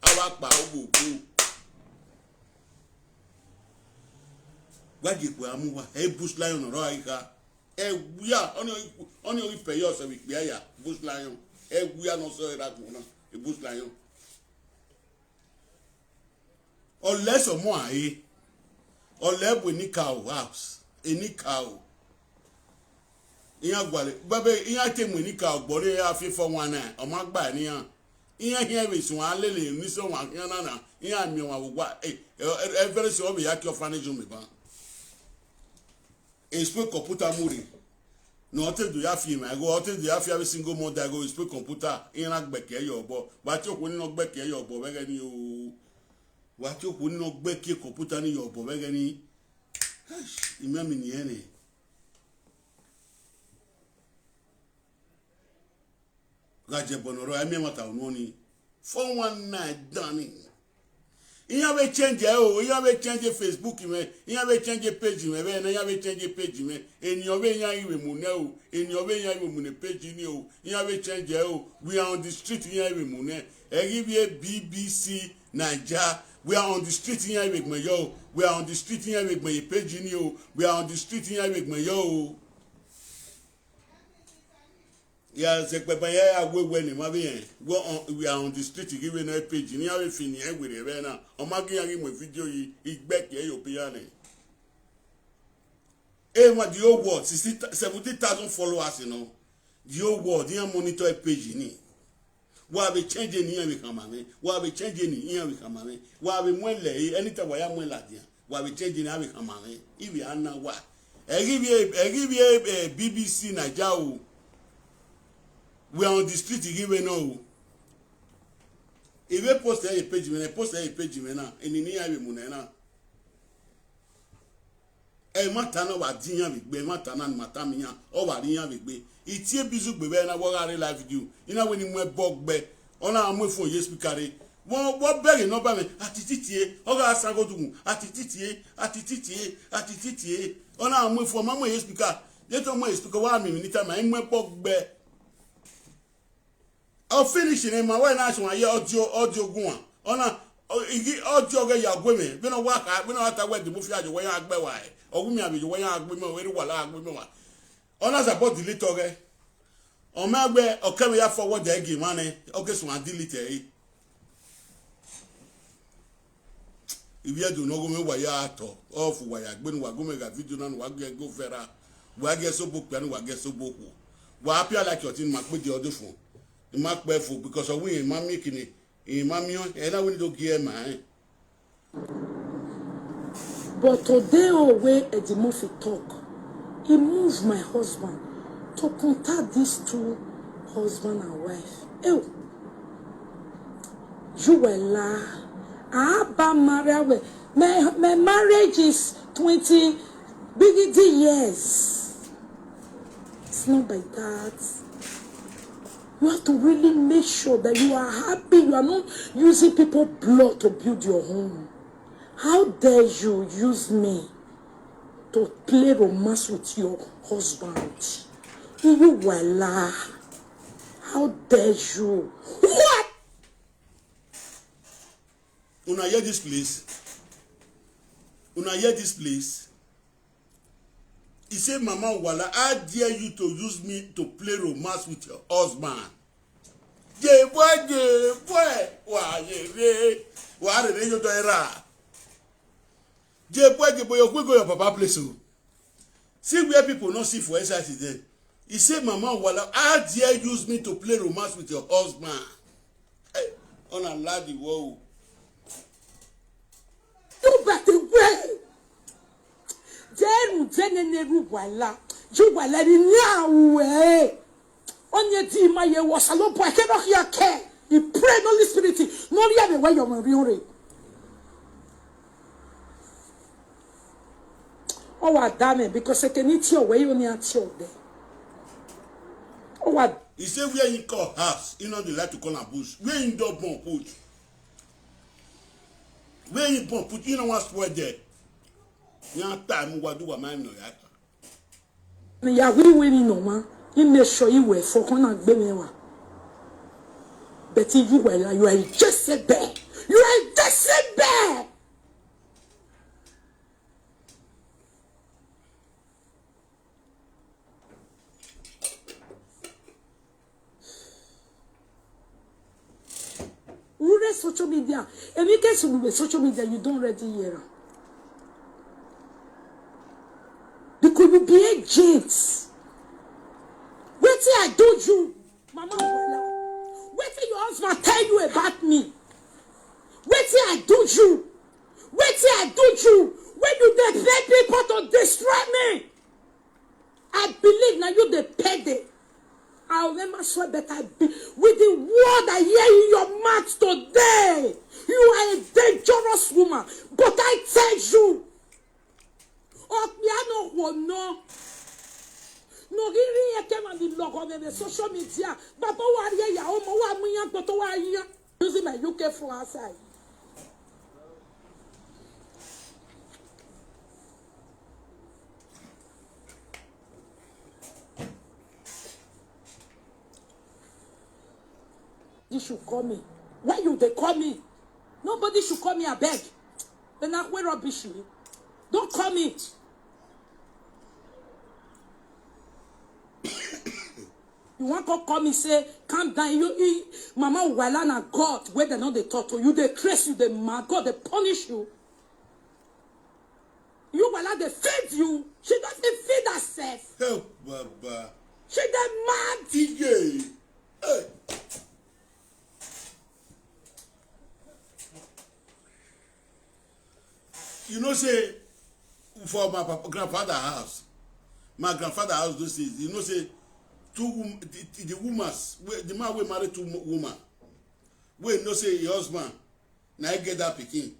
awakpa ogogo wage kwe amugwa bush lion ro ika ya oni we pay yourself we pe ya bush lion we no so that one bush lion unless omo aye ole we ni cow house any cow iya gwale babe iya temu ni cow gbore ya fi for one na omo agba ni yan iya here we so alele ni so wan yan na iya mi wan wogwa very so be yaki orphanage me ba e spoke computer muri no te do ya fi me go te do ya fi every single month I go spoke computer in agbeke yo bo ba ti okun ni agbeke yo bo bege ni o wa ti okun ni agbeke computer ni yo bo bege ni imami ni ene gaje bonoro emi mata ononi 419 done iya be change iya be change Facebook me iya be change page me be na iya be change page me eniyan be yan iwe mu ne o eniyan be yan iwe mu ne page ni o iya be change we are on the street yan iwe mu ne eri bi BBC Naija we are on the street yan iwe gbe yo we are on the street yan iwe gbe page ni o we are on the street yan iwe gbe yo ya se pepa ya agwegwe ni ma be yen we are on the street give na page ni awe fini e gwere be na o ma gi yan mo video yi igbeke e yo piano e ma the whole world 70,000 followers you know the whole world yan monitor a page ni wa be change ni yan we kan ma me wa be change ni yan we kan ma me wa be mwele anytime wa ya mwela dia wa be change ni yan we kan ma me ibi anna wa e give BBC Naija o we are on the street give no if you post a page me na enini ya we mu na e mata na wa diyan we gbe mata na mata mi yan o wa riyan we gbe itie bizu gbe be na wo ga re live video ina we ni mu e bogbe ona amu fun ye speaker re wo bere number me atititie o ga sagodugun atititie ona amu fun ma mo ye speaker ye to mo ye speaker wa mi ni ta ma mu e bogbe I'll finish in my way now. I audio gun. Ona audio get ya gweme. We no work. We no have where the movie ajo way agbe wa. Ogumi abi way agbe me we wala agbe me wa. Ona za bot delete oge. O ma agbe o keme ya forward the game man. Okay so an delete e. Ibi edu no go me wa ya ato. Off wa ya gbe nu wa go me ga video na wa go vera. Wa get so book plan wa get so book. Wa appear like your thing ma pe the audio phone. The mark careful because of we ma making it in mamio and I will do gear man. But today way at the movie talk, he moved my husband to contact these two husband and wife. Ew. You were la. My marriage is 20 years. It's not by that. You have to really make sure that you are happy. You are not using people's blood to build your home. How dare you use me to play romance with your husband? You wala. How dare you? What? Una hear this place? Una hear this place? He said, Mama Wala, how dare you to use me to play romance with your husband? Je boy. Why, you do era? Je boy, you go your papa place. See where people not see for exercise today. He said, Mama Wala, how dare you use me to play romance with your husband? Hey, on a laddie, whoa. You better way. General wala you wala ni nyawe onye di ma ye wasalo boy cannot hear care he pray Holy Spirit no lia the way you marry oh wa damn because can it your way you need to there oh what he say where you call house you know they like to call a bush where you don't put where you put you know what's where there. Ya time wa do wa man no ya. Me ya we no ma. You make sure you were for kon agbe me wa. But if you were you are just a bear. You are just a bear. Ure social media. And in case you with social media, you don't already hear her. Because you be agents. Wait till I do you, Mama Wella. Wait till your husband tell you about me. Wait till I do you. Wait till I do you. When you dey beg people to destroy me. I believe now you dey pay them. I'll never swear that I be with the word I hear in your mouth today. You are a dangerous woman. But I tell you, Opiano will know. No, really, I came on the log on the social media. But what are you? What are you using my UK for outside? You should call me. Why you they call me? Nobody should call me, I beg. Then I wear rubbish me. Don't call me. You want to call me, say, calm down. You Mama Walana God, where they know they talk to you, they curse you, they mad, God, they punish you. You Wala, they feed you. She doesn't feed herself. Help, Baba. She they mad. DJ. Hey. You know, say, for my grandfather's house, those days, you know, say, the woman, the man will marry two women. We know, say, your husband, now get that picking.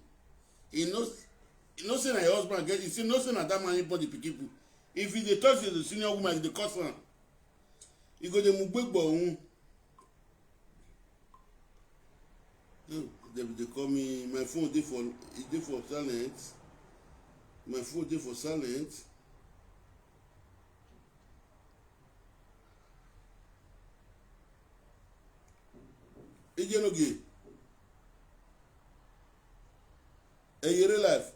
He knows, say, your husband get, he knows, say, that man, anybody picking. If he touch the senior woman, the cousin, he go to move back. They call me, my phone is for silent. My phone is for silent. Ejenoge. Eyere life.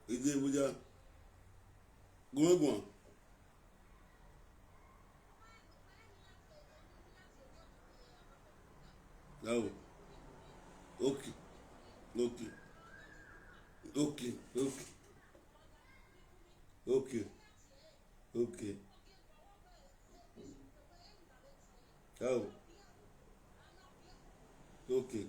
Ije buja. Gumegwan. No. Okay. Oh. Okay.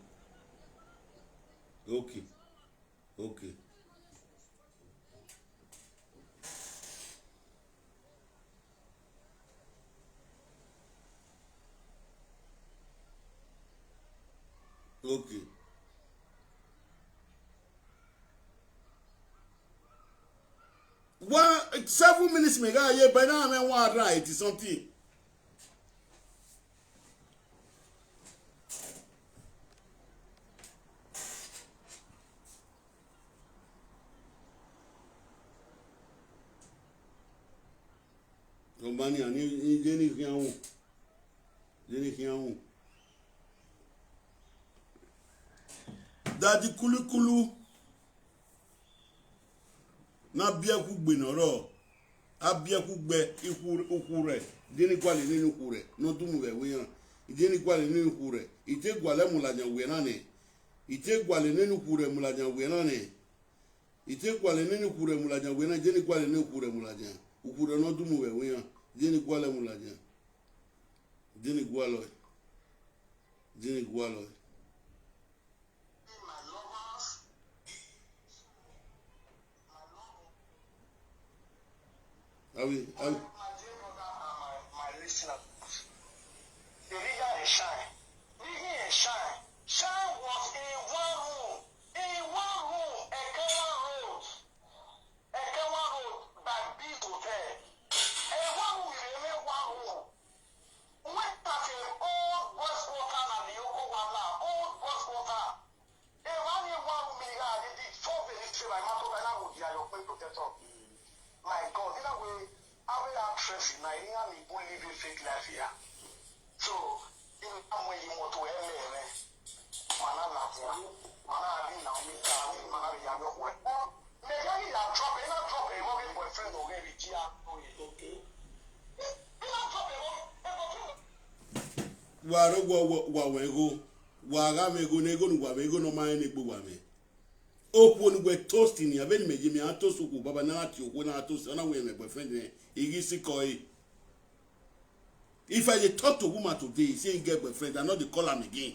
Okay. One 7 minutes me guy here by now I'm one right something. Ombani ani jeni kian. Daddy kulu na biaku gbenoro abiaku gbe iku re deni kwale ninu ku re no dumu be weyan deni kwale ninu ku re ite gwale mulaja we na ne ite gwale ninu ku re mulaja we na ne ite gwale ninu ku re mulaja we na deni kwale ninu ku re mulaja ku re no dumu be weyan deni gwale mulaja deni gwalo My dear brother and my listener, the leader is Shine. Shine was in one room, Ekewa Road, by Big Hotel. And one room, you remain one room. When that is old West Water and the Yoko Wala, old West Water. And one room, they did 4 very by Mato and I would be your point protector. My God, in a way, every actress in Nigeria will live a fake life here. So, in some way, you want to help me. waro wa wego wa ga mego nego nu wa mego no man ne gbo wa me okwo nu we toast ni abeni meje mi an toast ku baba na ati okwo na toast na we me boyfriend ne igi sikoi. If I dey talk to woman today say he get boyfriend I no dey call am again.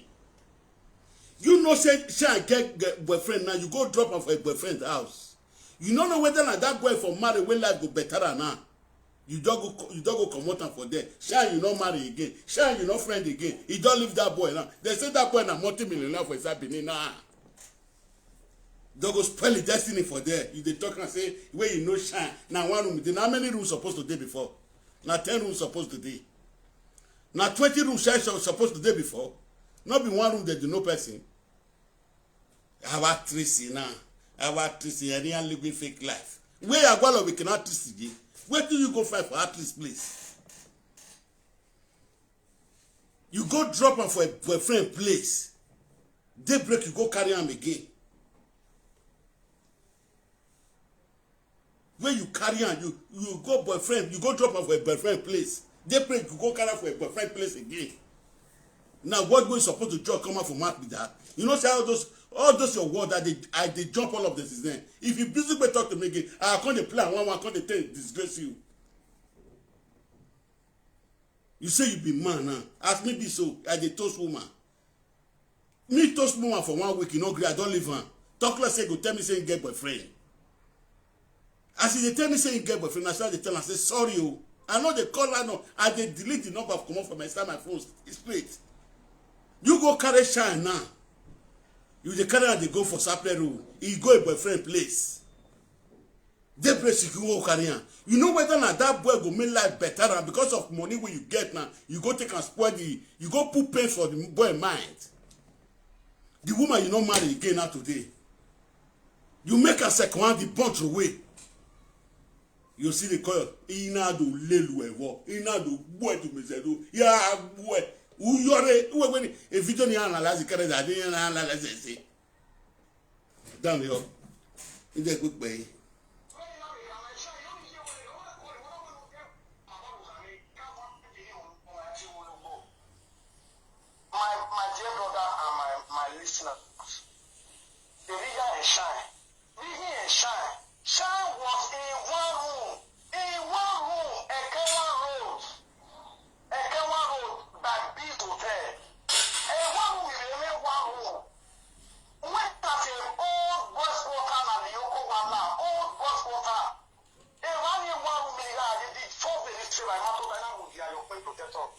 You know say I get boyfriend now you go drop am for a boyfriend house. You no know whether na that boy for marry when life go better or not. You don't go comot am for there. Shine you not marry again. Shine you not friend again. You don't leave that boy now. They say that boy na multi-millionaire for inside Benin now. Don't go spoil the destiny for there. You dey talk and say where you know shine. Now one room. Then how many rooms supposed to dey before? Now 10 rooms supposed to dey. Now 20 rooms shine supposed to dey before. Not be one room that do no person. Our actress now. Our actress and living fake life. Where you go we cannot actress again. Where do you go fight for actress place? You go drop am for a boyfriend place. Daybreak you go carry am again. Where you carry am, you go boyfriend, you go drop am for a boyfriend place. Daybreak you go carry am for a boyfriend place again. Now what we supposed to just come out for mark with that? You know say all those your word that they jump all of this is there. If you busy go talk to me again, I can't dey plan one can't dey disgrace you. You say you be man now. As me be so, I dey toast woman. Me toast woman for 1 week, you no gree, I don't leave her. Talk like say go tell me say you get boyfriend. As he tell me say you get boyfriend, I start to tell her say sorry oh. I know they call her no. I dey delete the number of come on from my phone. It's straight. You go carry shine now. You dey carry and they go for Sapler Road. You go a boyfriend place. They break you go carry on. You know whether or not that boy go make life better and because of money when you get now, you go take and spoil you go put pain for the boy mind. The woman you not marry again now today. You make a second one, the punch away. You see the call. Ina do lelu evo. Ina do boy to mezedo. Ya boy. Uyore. When a video ni analyze carry that they analyze say. Damn yo. In the quick way. My dear brother and my listeners, the leader is Shine. Leading is Shine. Shine was in one room, Ekewa Road, by Beat Hotel. And one room, we remain one room. Went at an old boys quarter and the Yoko one now, old boys quarter. And one in one room, they did 4 minutes, my mother, and I would hear your point to get up.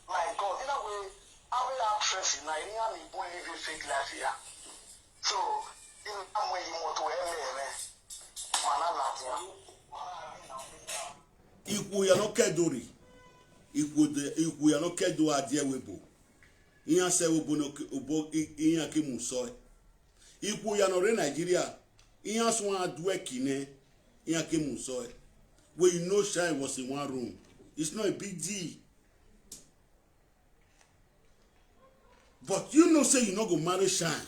My God, in a way, every actress in Nigeria is living fake life here. So, in a way, you want to Ikwu ya no kedori. Ikwu ya no kedo adie webo. Iya se webo no obo iya ke muso. Ikwu ya no re Nigeria. Iya so adu ekine iya ke muso. Where you know Shine was in one room. It's not a big deal. But you know say you no go marry Shine.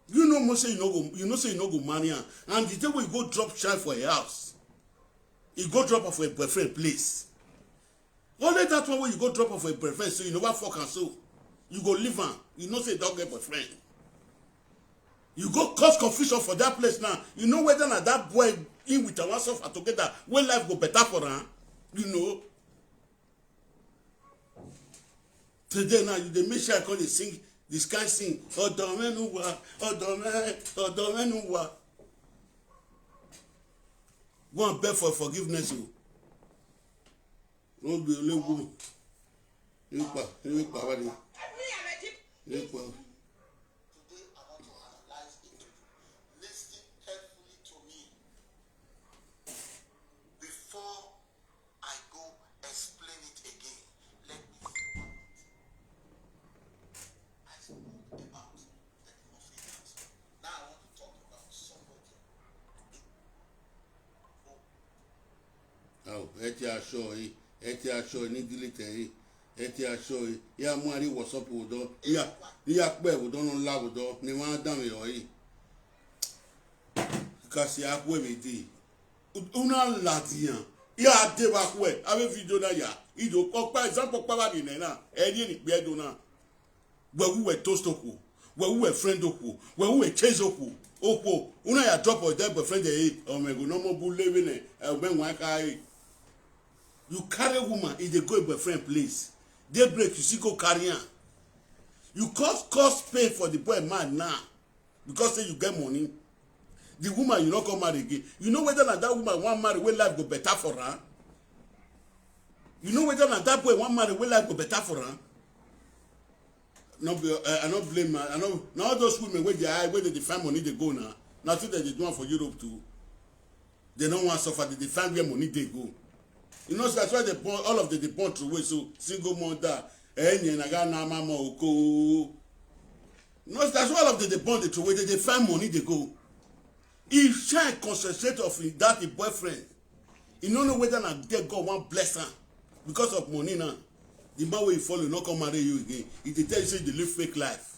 You know most say you no go marry her. And the day we go drop Shine for a house. You go drop her for a boyfriend place. Only that one where you go drop her for a boyfriend so you never fuck her so. You go leave her. You know say you don't get boyfriend. You go cause confusion for that place now. You know whether or not that boy in with her suffer together when life go better for her. You know. Today now you dey make sure I call dey sing this kind sing. Odomenuwa. Go and beg for forgiveness. Don't be only woman. You pa. Today I want to analyze it. Listen carefully to me. Before I go explain it again, let me I spoke about the Morphinians. Now I want to talk about somebody. Oh, eti aṣọ ní delete yìí. Eti aṣọ yìí. Ya mú àrí WhatsApp wòdọ́. Ya pẹ́ wòdọ́ no ńlá wòdọ́ ni wọ́n á dáhùn yọ̀ yìí. Kasi akwe mi di. Una ladiyan. Ya de ba kwe. Ave video na ya. ido kwa example kwa ba di na e ni pe do na we we toast oku we friend oku we chase oku oku una ya drop of that boyfriend e o me go no mo bu lewe ne e be wan kai you carry woman if they go a boyfriend place they break you see go carry am you cause pain for the boy man now because say you get money the woman you not come marry again you know whether that woman want marry wey life go better for her you know whether that boy want marry wey life go better for her no be I no blame her I know now all those women wey dey find money dey go now na so they dey do am for Europe too they no wan suffer they dey find where money dey go you know so that's why they born all of them dey born through way so single mother enye na ga na mama oko no so that's why all of them dey born through way they dey find money dey go if shine concentrate of that boyfriend you no know whether na there God wan bless am because of money now the man wey you follow no come marry you again he dey tell you say you dey live fake life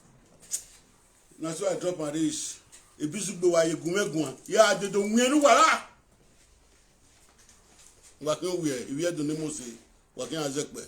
na so I drop marriage ebisugbe wa yegunmegun ya adedo nwenu wara wa kin we do ne mo se wa kin azekpe